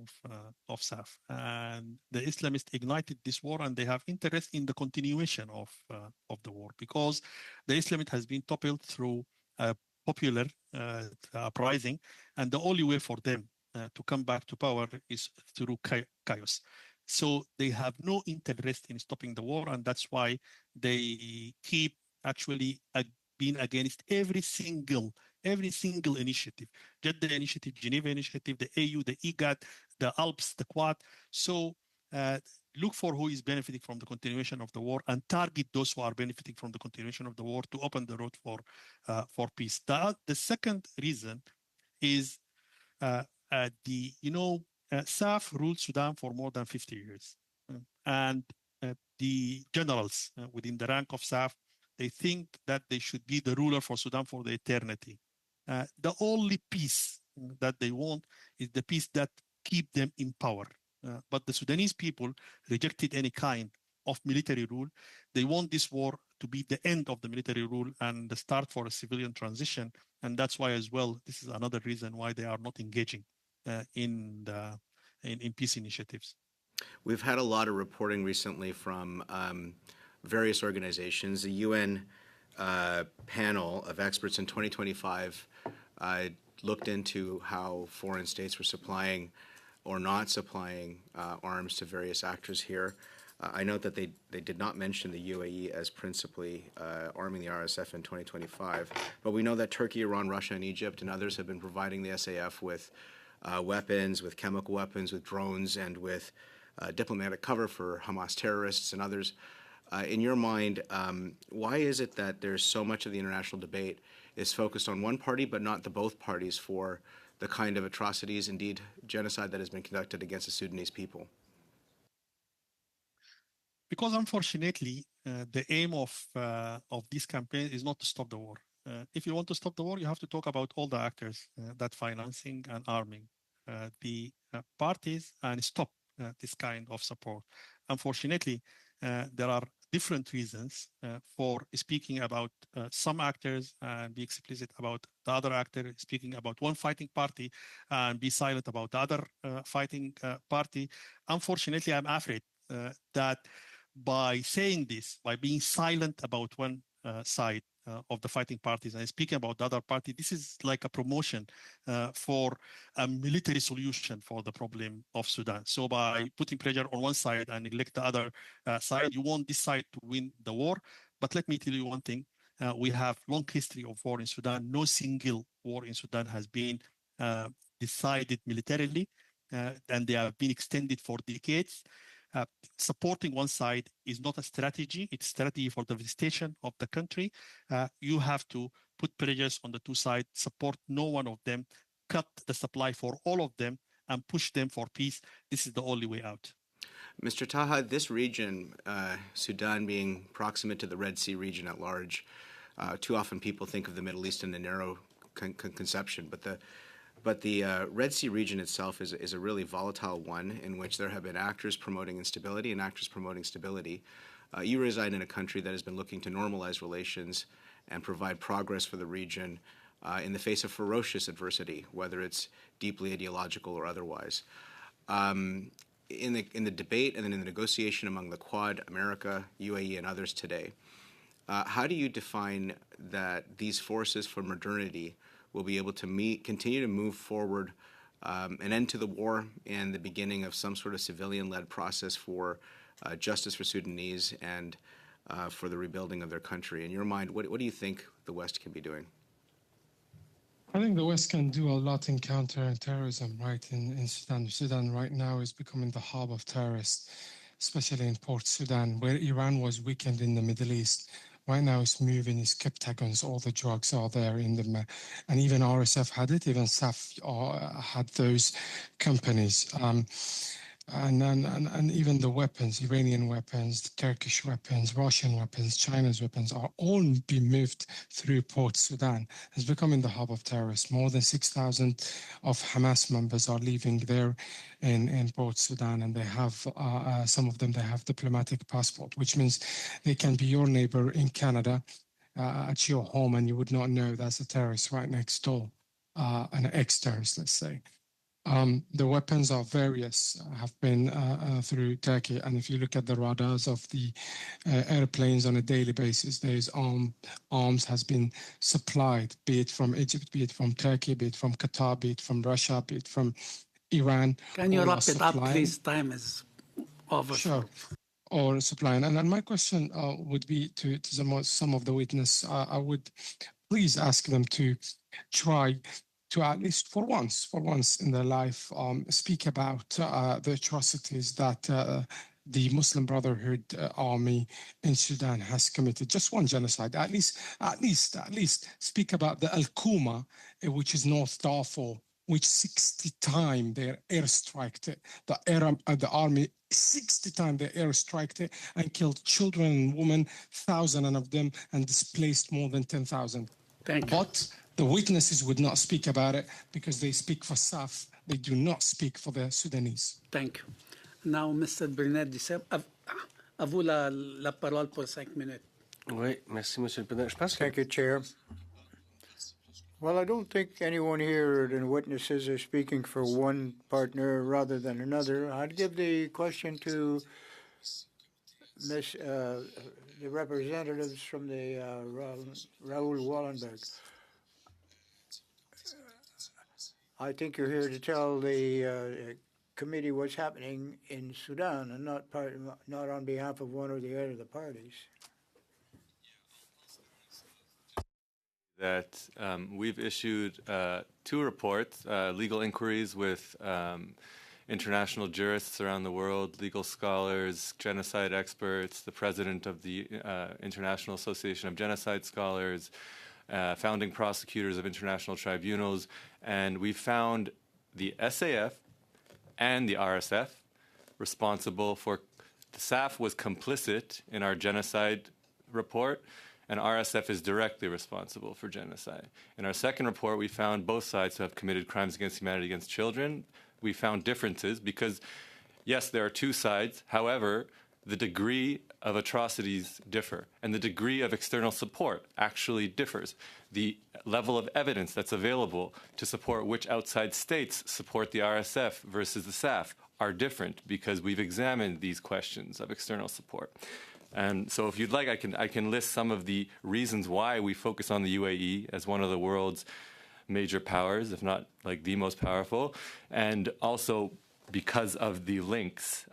of SAF. And the Islamists ignited this war, and they have interest in the continuation of the war, because the Islamist has been toppled through a popular uprising, and the only way for them to come back to power is through chaos. So they have no interest in stopping the war, and that's why they keep actually been against every single initiative, Jeddah Initiative, Geneva Initiative, the AU, the IGAD, the ALPS, the Quad. So look for who is benefiting from the continuation of the war and target those who are benefiting from the continuation of the war to open the road for peace. The second reason is SAF ruled Sudan for more than 50 years. And the generals within the rank of SAF, they think that they should be the ruler for Sudan for the eternity. The only peace that they want is the peace that keep them in power. But the Sudanese people rejected any kind of military rule. They want this war to be the end of the military rule and the start for a civilian transition. And that's why as well, this is another reason why they are not engaging in peace initiatives. We've had a lot of reporting recently from various organizations. The UN panel of experts in 2025 looked into how foreign states were supplying or not supplying arms to various actors here. I note that they did not mention the UAE as principally arming the RSF in 2025, but we know that Turkey, Iran, Russia, and Egypt and others have been providing the SAF with weapons, with chemical weapons, with drones, and with diplomatic cover for Hamas terrorists and others. In your mind, why is it that there's so much of the international debate is focused on one party but not the both parties for the kind of atrocities, indeed genocide, that has been conducted against the Sudanese people? Because unfortunately, the aim of this campaign is not to stop the war. If you want to stop the war, you have to talk about all the actors that financing and arming the parties and stop this kind of support. Unfortunately, there are different reasons for speaking about some actors and be explicit about the other actor, speaking about one fighting party and be silent about the other fighting party. Unfortunately, I'm afraid that by saying this, by being silent about one side of the fighting parties and speaking about the other party, this is like a promotion for a military solution for the problem of Sudan. So by putting pressure on one side and neglect the other side, you want this side to win the war. But let me tell you one thing. We have long history of war in Sudan. No single war in Sudan has been decided militarily, and they have been extended for decades. Supporting one side is not a strategy. It's strategy for the devastation of the country. You have to put pressures on the two sides, support no one of them, cut the supply for all of them, and push them for peace. This is the only way out. Mr. Taha, this region, Sudan being proximate to the Red Sea region at large, too often people think of the Middle East in a narrow conception, but the Red Sea region itself is a really volatile one in which there have been actors promoting instability and actors promoting stability. You reside in a country that has been looking to normalize relations and provide progress for the region in the face of ferocious adversity, whether it's deeply ideological or otherwise. In the debate and in the negotiation among the Quad, America, UAE, and others today, how do you define that these forces for modernity will be able to continue to move forward an end to the war and the beginning of some sort of civilian-led process for justice for Sudanese and for the rebuilding of their country? In your mind, what do you think the West can be doing? I think the West can do a lot in counter-terrorism, right, in Sudan. Sudan right now is becoming the hub of terrorists, especially in Port Sudan, where Iran was weakened in the Middle East. Right now it's moving, it's Captagons, all the drugs are there in the, and even RSF had it, even SAF had those companies. And even the weapons, Iranian weapons, Turkish weapons, Russian weapons, China's weapons are all being moved through Port Sudan. It's becoming the hub of terrorists. More than 6,000 of Hamas members are living there in Port Sudan, and they have, some of them, they have diplomatic passport, which means they can be your neighbor in Canada, at your home and you would not know there's a terrorist right next door, an ex-terrorist, let's say. The weapons are various, have been through Turkey. And if you look at the radars of the airplanes on a daily basis, there's arms has been supplied, be it from Egypt, be it from Turkey, be it from Qatar, be it from Russia, be it from Iran. Can you all are wrap it up, supplying. please? Time is over. Sure. Or supplying. And my question would be to some of the witness. I would please ask them to try to at least for once in their life, speak about the atrocities that the Muslim Brotherhood army in Sudan has committed. Just one genocide. At least speak about the Al-Kuma, which is North Darfur, which 60 times they airstriked the army 60 times they airstriked it and killed children and women, thousands of them, and displaced more than 10,000. Thank you. But the witnesses would not speak about it because they speak for SAF. They do not speak for the Sudanese. Thank you. Now, Mr. Bernard Dissem, à vous la parole pour 5 minutes. Oui, merci, Monsieur le Président. Je pense que... Thank you, Chair. Well, I don't think anyone here and witnesses are speaking for one partner rather than another. I'd give the question to the representatives from the Raoul Wallenberg. I think you're here to tell the committee what's happening in Sudan and not on behalf of one or the other of the parties. That we've issued 2 reports, legal inquiries with international jurists around the world, legal scholars, genocide experts, the president of the International Association of Genocide Scholars, founding prosecutors of international tribunals, and we found the SAF and the RSF responsible for, the SAF was complicit in our genocide report, and RSF is directly responsible for genocide. In our second report, we found both sides to have committed crimes against humanity against children. We found differences because, yes, there are 2 sides. However, the degree of atrocities differ, and the degree of external support actually differs. The level of evidence that's available to support which outside states support the RSF versus the SAF are different because we've examined these questions of external support. And so if you'd like, I can list some of the reasons why we focus on the UAE as one of the world's major powers, if not like the most powerful, and also because of the links,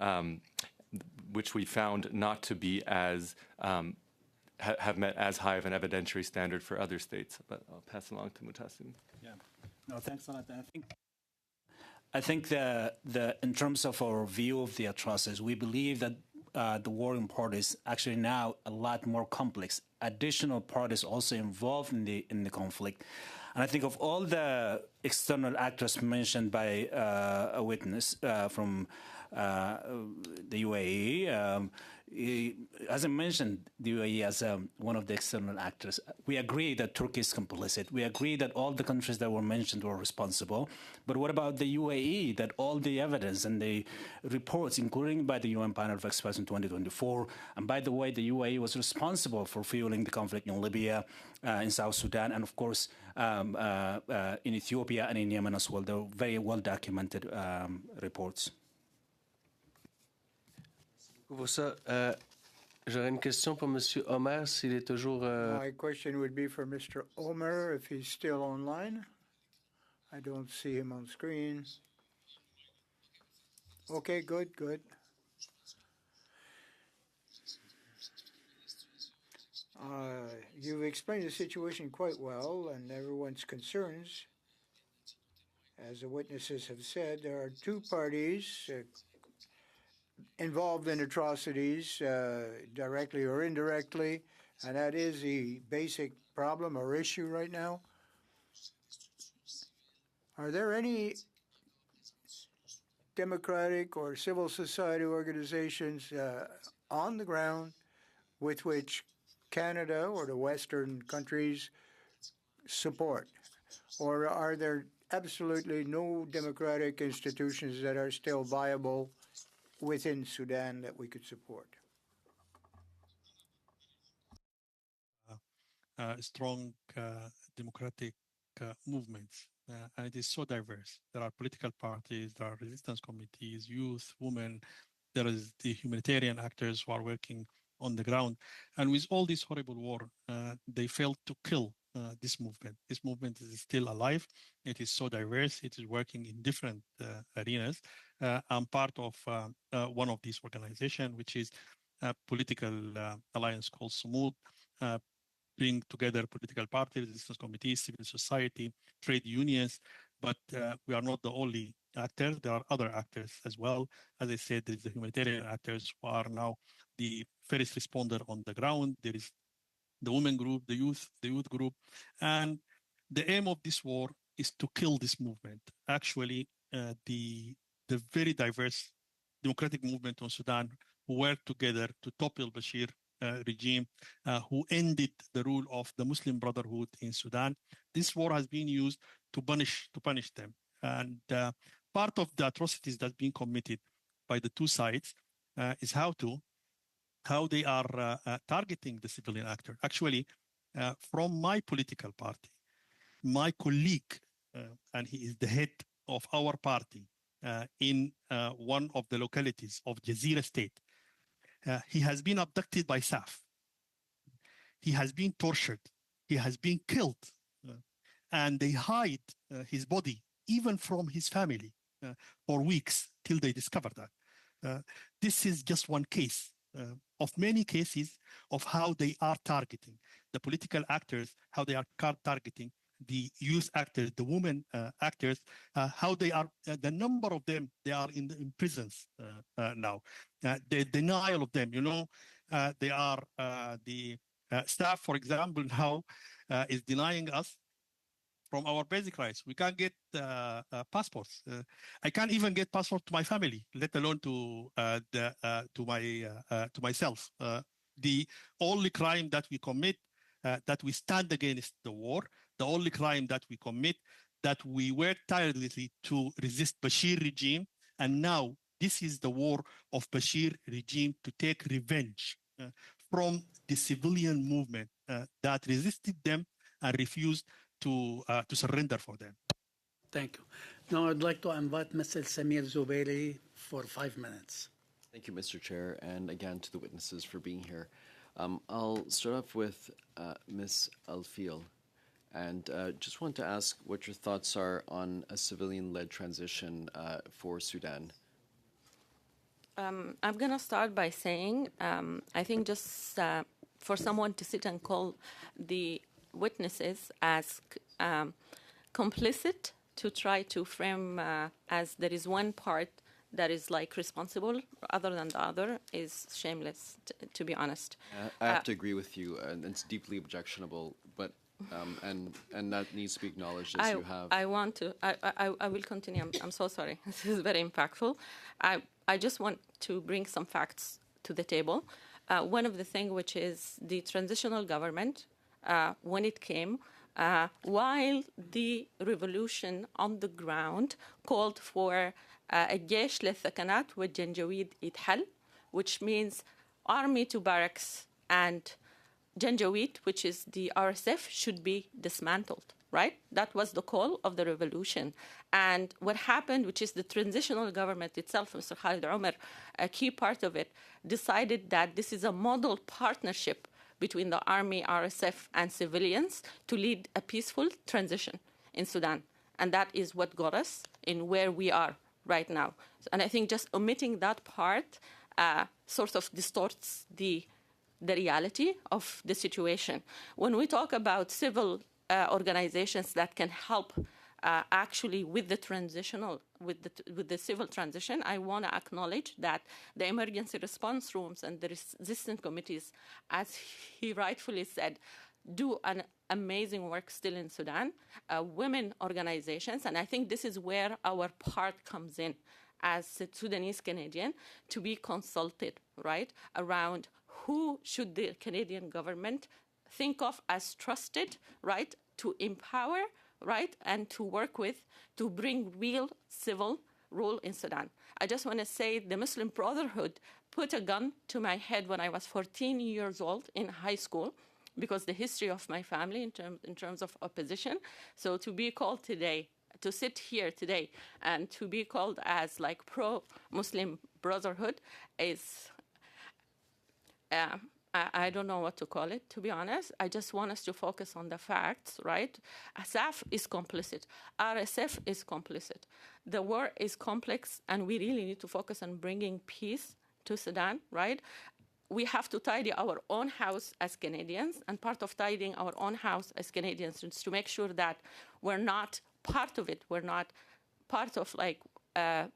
which we found not to be as, have met as high of an evidentiary standard for other states. But I'll pass along to Muhtasim. Yeah, no, thanks a lot. I think in terms of our view of the atrocities, we believe that the warring parties actually now a lot more complex. Additional parties also involved in the conflict, and I think of all the external actors mentioned by a witness from the UAE. As I mentioned, the UAE as one of the external actors. We agree that Turkey is complicit. We agree that all the countries that were mentioned were responsible. But what about the UAE, that all the evidence and the reports, including by the UN panel of experts in 2024, and by the way, the UAE was responsible for fueling the conflict in Libya, in South Sudan, and of course in Ethiopia and in Yemen as well. They're very well documented reports. Pour ça, j'aurais une question pour M. Omer, s'il est toujours... My question would be for Mr. Omer, if he's still online. I don't see him on screen. Okay, good. You've explained the situation quite well and everyone's concerns. As the witnesses have said, there are 2 parties involved in atrocities, directly or indirectly, and that is the basic problem or issue right now. Are there any democratic or civil society organizations on the ground with which Canada or the Western countries support? Or are there absolutely no democratic institutions that are still viable within Sudan that we could support? strong democratic movements. And it is so diverse. There are political parties, there are resistance committees, youth, women, there is the humanitarian actors who are working on the ground. And with all this horrible war, they failed to kill this movement. This movement is still alive. It is so diverse. It is working in different arenas. I'm part of one of these organizations, which is a political alliance called Sumud, bring together political parties, resistance committees, civil society, trade unions, but we are not the only actors. There are other actors as well. As I said, there is the humanitarian actors who are now the first responder on the ground. There is the women group, the youth group, and the aim of this war is to kill this movement. Actually, the very diverse democratic movement in Sudan who worked together to topple Bashir regime, who ended the rule of the Muslim Brotherhood in Sudan. This war has been used to punish them. And part of the atrocities that's being committed by the two sides is how they are targeting the civilian actor. Actually, from my political party, my colleague, and he is the head of our party in one of the localities of Jazeera State, he has been abducted by SAF. He has been tortured. He has been killed. And they hide his body, even from his family, for weeks till they discover that. This is just one case of many cases of how they are targeting the political actors, how they are targeting the youth actors, the women actors, how they are, the number of them, they are in prisons now. The denial of them, they are, the staff, for example, now is denying us from our basic rights. We can't get passports. I can't even get passport to my family, let alone to myself. The only crime that we commit, that we stand against the war, the only crime that we commit, that we work tirelessly to resist Bashir regime, and now this is the war of Bashir regime to take revenge from the civilian movement that resisted them and refused to surrender for them. Thank you. Now I'd like to invite Mr. Samir Zubairi for 5 minutes. Thank you, Mr. Chair, and again to the witnesses for being here. I'll start off with Ms. Alfil, and just want to ask what your thoughts are on a civilian-led transition for Sudan. I'm going to start by saying, I think just for someone to sit and call the witnesses as complicit, to try to frame as there is one part that is like responsible other than the other, is shameless, to be honest. I have to agree with you, and it's deeply objectionable, but and that needs to be acknowledged as you have. I want to. I will continue. I'm so sorry. This is very impactful. I just want to bring some facts to the table. One of the things, which is the transitional government, when it came, while the revolution on the ground called for الجيش للثكنات والجنجويد يتحل, which means army to barracks, and Janjaweed, which is the RSF, should be dismantled, right? That was the call of the revolution. And what happened, which is the transitional government itself, Mr. Khalid Umar, a key part of it, decided that this is a model partnership between the army, RSF, and civilians to lead a peaceful transition in Sudan. And that is what got us in where we are right now. And I think just omitting that part sort of distorts the reality of the situation. When we talk about civil organizations that can help actually with the transitional, with the civil transition, I want to acknowledge that the emergency response rooms and the resistance committees, as he rightfully said, do an amazing work still in Sudan, women organizations, and I think this is where our part comes in as a Sudanese Canadian, to be consulted, right, around who should the Canadian government think of as trusted, right, to empower, right, and to work with to bring real civil rule in Sudan. I just want to say the Muslim Brotherhood put a gun to my head when I was 14 years old in high school, because the history of my family in terms of opposition. So to be called today, to sit here today and to be called as like pro-Muslim Brotherhood is, I don't know what to call it, to be honest. I just want us to focus on the facts, right? SAF is complicit. RSF is complicit. The war is complex, and we really need to focus on bringing peace to Sudan, right? We have to tidy our own house as Canadians, and part of tidying our own house as Canadians is to make sure that we're not part of it. We're not part of like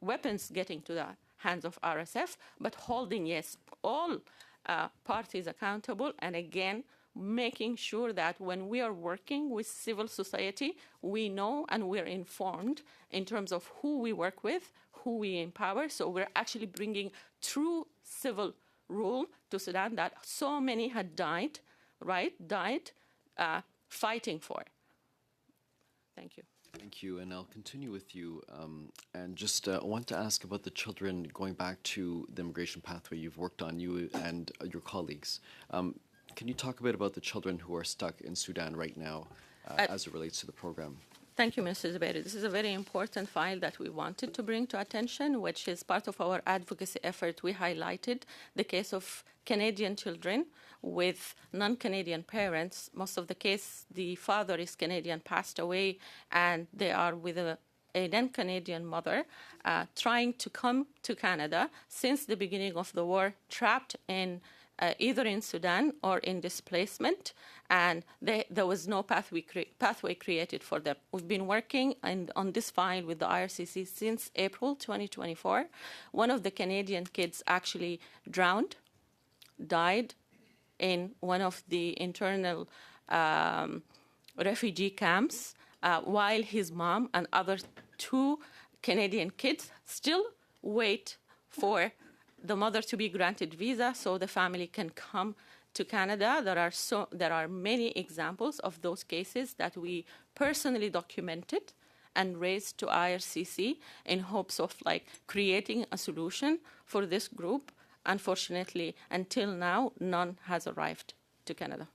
weapons getting to the hands of RSF, but holding, yes, all parties accountable, and again, making sure that when we are working with civil society, we know and we're informed in terms of who we work with, who we empower. So we're actually bringing true civil rule to Sudan that so many had died, right? Died fighting for. Thank you. Thank you, and I'll continue with you. And just want to ask about the children, going back to the immigration pathway you've worked on, you and your colleagues. Can you talk a bit about the children who are stuck in Sudan right now as it relates to the program? Thank you, Mr. Zubairi. This is a very important file that we wanted to bring to attention, which is part of our advocacy effort. We highlighted the case of Canadian children with non-Canadian parents. Most of the case, the father is Canadian, passed away, and they are with a non-Canadian mother trying to come to Canada since the beginning of the war, trapped in either in Sudan or in displacement, and there was no pathway created for them. We've been working on this file with the IRCC since April 2024. One of the Canadian kids actually drowned, died in one of the internal refugee camps, while his mom and other 2 Canadian kids still wait for the mother to be granted visa so the family can come to Canada. There are many examples of those cases that we personally documented and raised to IRCC in hopes of like creating a solution for this group. Unfortunately, until now, none has arrived to Canada.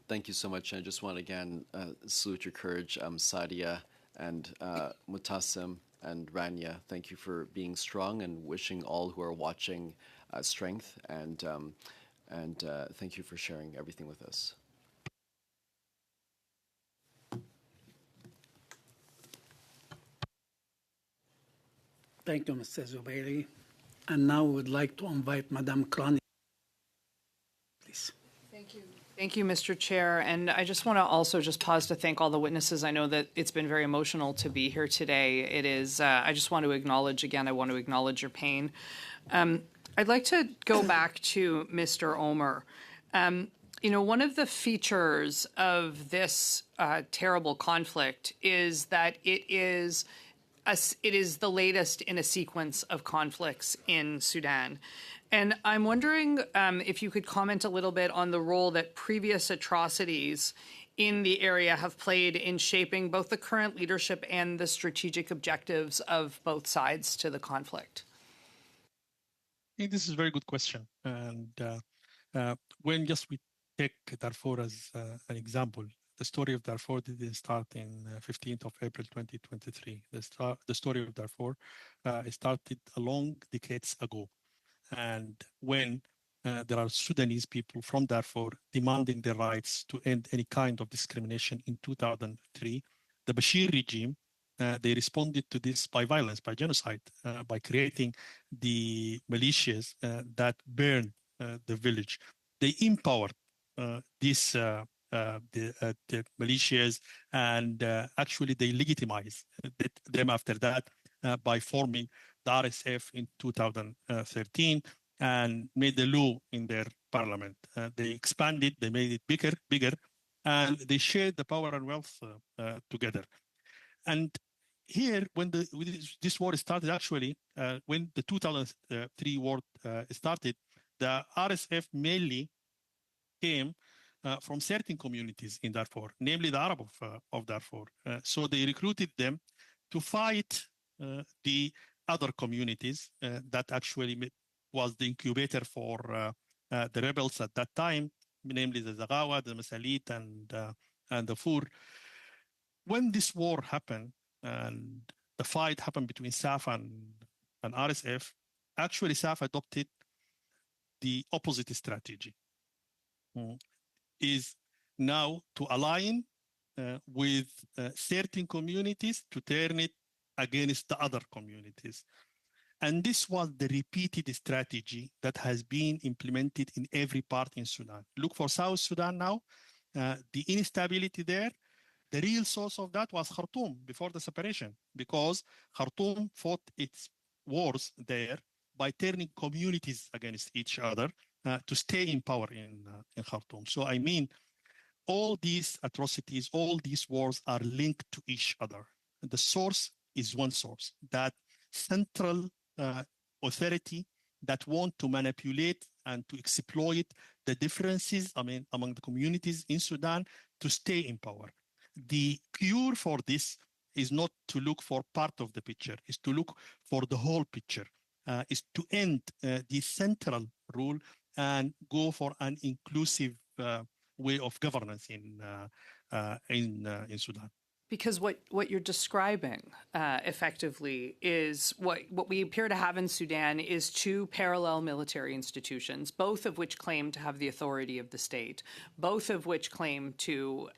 Thank you so much. I just want to again salute your courage, Sadia and Mutassim and Rania. Thank you for being strong, and wishing all who are watching strength, and thank you for sharing everything with us. Thank you, Mr. Zubairi. And now we would like to invite Madame Krani, please. Thank you. Thank you, Mr. Chair. And I just want to also just pause to thank all the witnesses. I know that it's been very emotional to be here today. It is, I just want to acknowledge, again, I want to acknowledge your pain. I'd like to go back to Mr. Omer. You know, one of the features of this terrible conflict is that it is the latest in a sequence of conflicts in Sudan. And I'm wondering if you could comment a little bit on the role that previous atrocities in the area have played in shaping both the current leadership and the strategic objectives of both sides to the conflict. I think this is a very good question. And when just we take Darfur as an example, the story of Darfur didn't start in 15th of April 2023. The story of Darfur started a long decades ago. And when there are Sudanese people from Darfur demanding their rights to end any kind of discrimination in 2003, the Bashir regime, they responded to this by violence, by genocide, by creating the militias that burned the village. They empowered the militias, and actually they legitimized them after that by forming the RSF in 2013 and made the law in their parliament. They expanded, they made it bigger, and they shared the power and wealth together. And here, when this war started, actually, when the 2003 war started, the RSF mainly came from certain communities in Darfur, namely the Arab of Darfur. So they recruited them to fight the other communities that actually was the incubator for the rebels at that time, namely the Zaghawa, the Masalit, and the Fur. When this war happened and the fight happened between SAF and RSF, actually SAF adopted the opposite strategy, is now to align with certain communities to turn it against the other communities. And this was the repeated strategy that has been implemented in every part in Sudan. Look for South Sudan now, the instability there, the real source of that was Khartoum before the separation, because Khartoum fought its wars there by turning communities against each other to stay in power in Khartoum. So I mean, all these atrocities, all these wars are linked to each other. The source is one source, that central authority that want to manipulate and to exploit the differences among the communities in Sudan to stay in power. The cure for this is not to look for part of the picture, is to look for the whole picture, is to end the central rule and go for an inclusive way of governance in Sudan. Because what you're describing effectively is what we appear to have in Sudan is two parallel military institutions, both of which claim to have the authority of the state, both of which claim to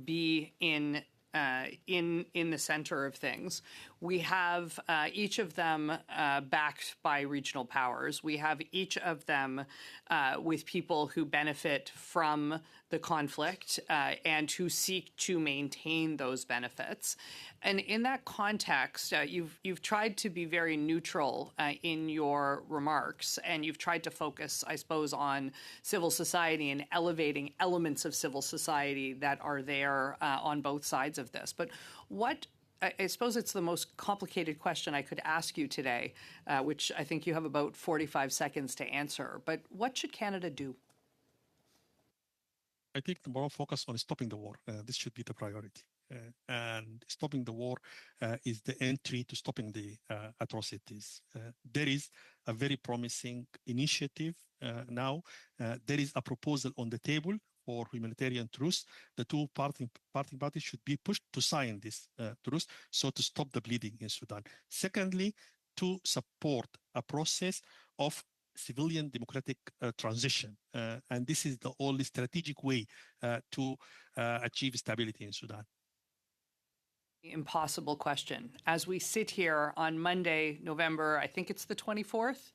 be in the center of things. We have each of them backed by regional powers. We have each of them with people who benefit from the conflict and who seek to maintain those benefits. And in that context, you've tried to be very neutral in your remarks, and you've tried to focus, I suppose, on civil society and elevating elements of civil society that are there on both sides of this. But I suppose it's the most complicated question I could ask you today, which I think you have about 45 seconds to answer. But what should Canada do? I think the more focus on stopping the war. This should be the priority. And stopping the war is the entry to stopping the atrocities. There is a very promising initiative now. There is a proposal on the table for humanitarian truce. The two parting parties should be pushed to sign this truce, so to stop the bleeding in Sudan. Secondly, to support a process of civilian democratic transition. And this is the only strategic way to achieve stability in Sudan. Impossible question. As we sit here on Monday, November, I think it's the 24th,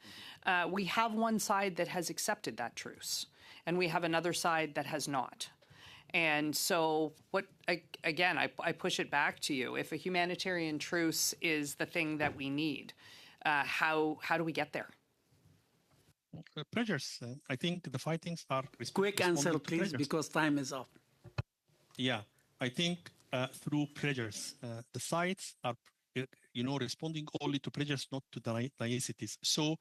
we have one side that has accepted that truce, and we have another side that has not. And so, I push it back to you. If a humanitarian truce is the thing that we need, how do we get there? Pressures. I think the fightings are... Quick answer, please, because time is up. Yeah, I think through pressures. The sides are, responding only to pressures, not to the niceties. So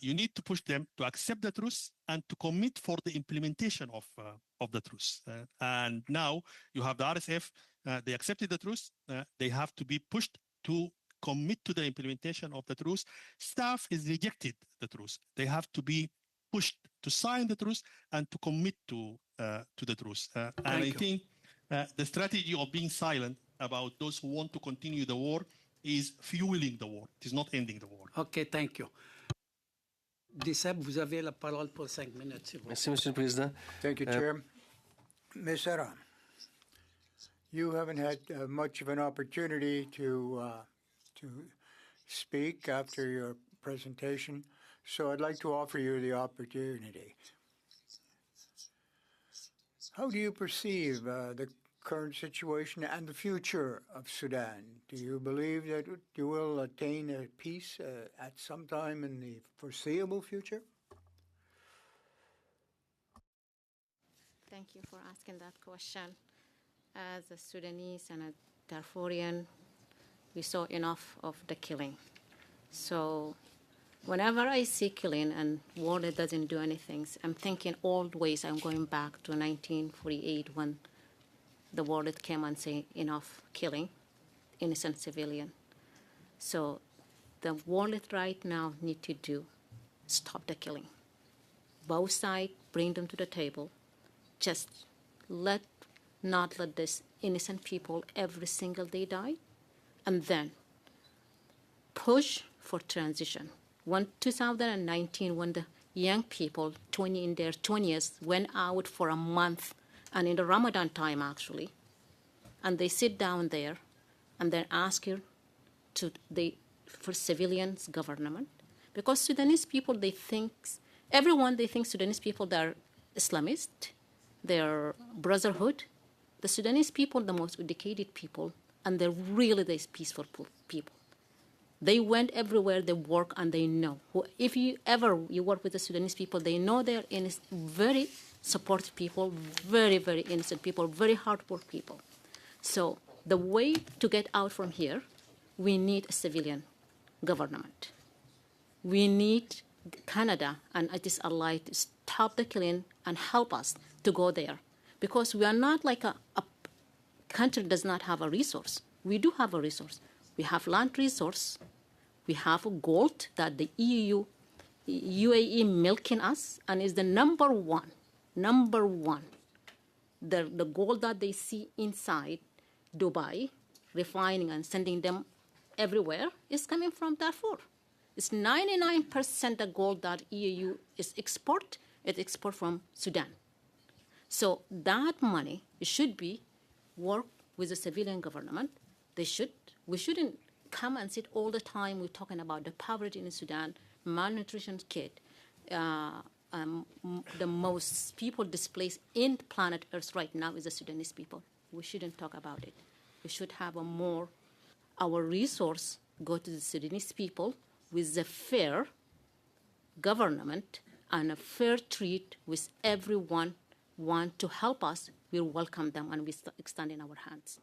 you need to push them to accept the truce and to commit for the implementation of the truce. And now you have the RSF. They accepted the truce. They have to be pushed to commit to the implementation of the truce. Staff is rejected the truce. They have to be pushed to sign the truce and to commit to the truce. And I think the strategy of being silent about those who want to continue the war is fueling the war. It is not ending the war. Okay, thank you. Disseb, vous avez la parole pour 5 minutes. Merci, Monsieur le Président. Thank you, Chair. Ms. Serra, you haven't had much of an opportunity to speak after your presentation, so I'd like to offer you the opportunity. How do you perceive the current situation and the future of Sudan? Do you believe that you will attain a peace at some time in the foreseeable future? Thank you for asking that question. As a Sudanese and a Darfurian, we saw enough of the killing. So whenever I see killing and war that doesn't do anything, I'm thinking always I'm going back to 1948 when the war that came and said enough killing innocent civilian. So the war that right now need to do, stop the killing. both sides, bring them to the table. Just not let this innocent people every single day die, and then push for transition. 2019, when the young people, 20 in their 20s, went out for a month, and in the Ramadan time actually, and they sit down there, and they're asking for civilians government, because Sudanese people, they think Sudanese people, they're Islamist, they're brotherhood. The Sudanese people, the most educated people, and they're really these peaceful people. They went everywhere, they work, and they know. If you work with the Sudanese people, they know they're very supportive people, very, very innocent people, very hard work people. So the way to get out from here, we need a civilian government. We need Canada and its allies to stop the killing and help us to go there. Because we are not like a country does not have a resource. We do have a resource. We have land resource. We have gold that the UAE milking us, and is the number one. The gold that they see inside Dubai, refining and sending them everywhere, is coming from Darfur. It's 99% the gold that EU is export from Sudan. So that money should be work with the civilian government. We shouldn't come and sit all the time. We're talking about the poverty in Sudan, malnutrition kid, the most people displaced in planet Earth right now is the Sudanese people. We shouldn't talk about it. We should have our resource go to the Sudanese people with a fair government and a fair treat with everyone want to help us. We welcome them and we extend in our hands.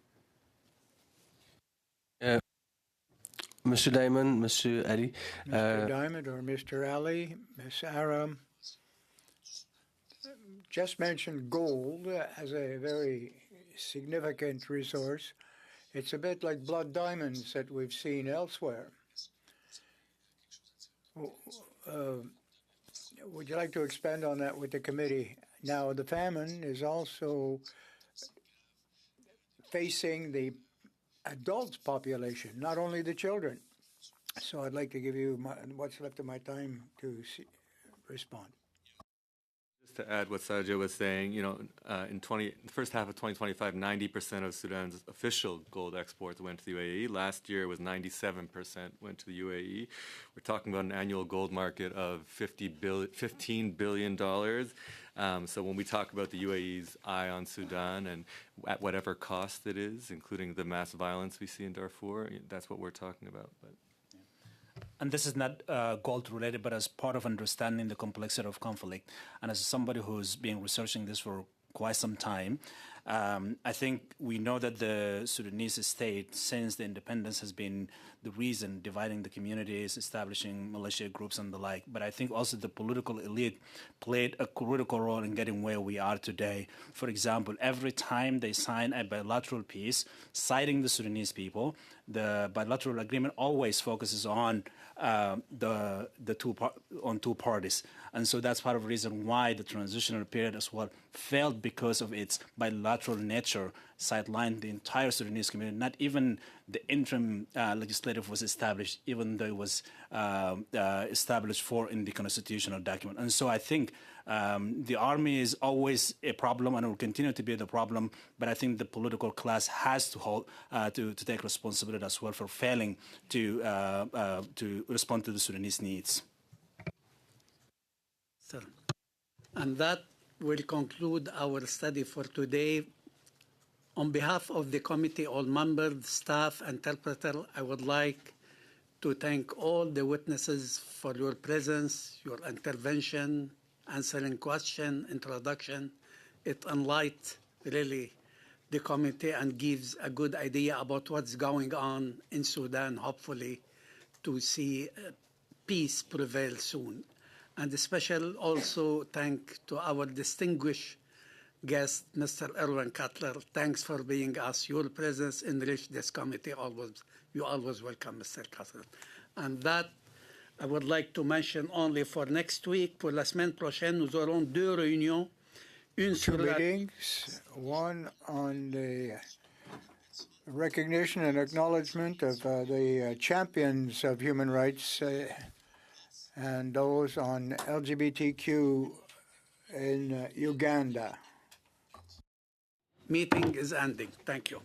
Monsieur Diamond, Monsieur Ali. Mr. Diamond or Mr. Ali, Ms. Aram just mentioned gold as a very significant resource. It's a bit like blood diamonds that we've seen elsewhere. Would you like to expand on that with the committee? Now, the famine is also facing the adult population, not only the children. So I'd like to give you what's left of my time to respond. Just to add what Sadia was saying, in the first half of 2025, 90% of Sudan's official gold exports went to the UAE. Last year, it was 97% went to the UAE. We're talking about an annual gold market of $15 billion. So when we talk about the UAE's eye on Sudan and at whatever cost it is, including the mass violence we see in Darfur, that's what we're talking about. And this is not gold related, but as part of understanding the complexity of conflict. And as somebody who's been researching this for quite some time, I think we know that the Sudanese state, since the independence, has been the reason dividing the communities, establishing militia groups and the like. But I think also the political elite played a critical role in getting where we are today. For example, every time they sign a bilateral peace, citing the Sudanese people, the bilateral agreement always focuses on two parties. And so that's part of the reason why the transitional period as well failed, because of its bilateral nature, sidelined the entire Sudanese community. Not even the interim legislative was established, even though it was established in the constitutional document. And so I think the army is always a problem and will continue to be the problem, but I think the political class has to to take responsibility as well for failing to respond to the Sudanese needs. Sir. And that will conclude our study for today. On behalf of the committee, all members, staff, interpreter, I would like to thank all the witnesses for your presence, your intervention, answering question, introduction. It enlightens really the committee and gives a good idea about what's going on in Sudan, hopefully to see peace prevail soon. And a special also thank to our distinguished guest, Mr. Erwin Cutler. Thanks for being us. Your presence enriched this committee. You always welcome, Mr. Cutler. And that I would like to mention only for next week, pour la semaine prochaine, nous aurons 2 réunions. Une Two sur la... meetings, one on the recognition and acknowledgement of the champions of human rights and those on LGBTQ in Uganda. Meeting is ending. Thank you.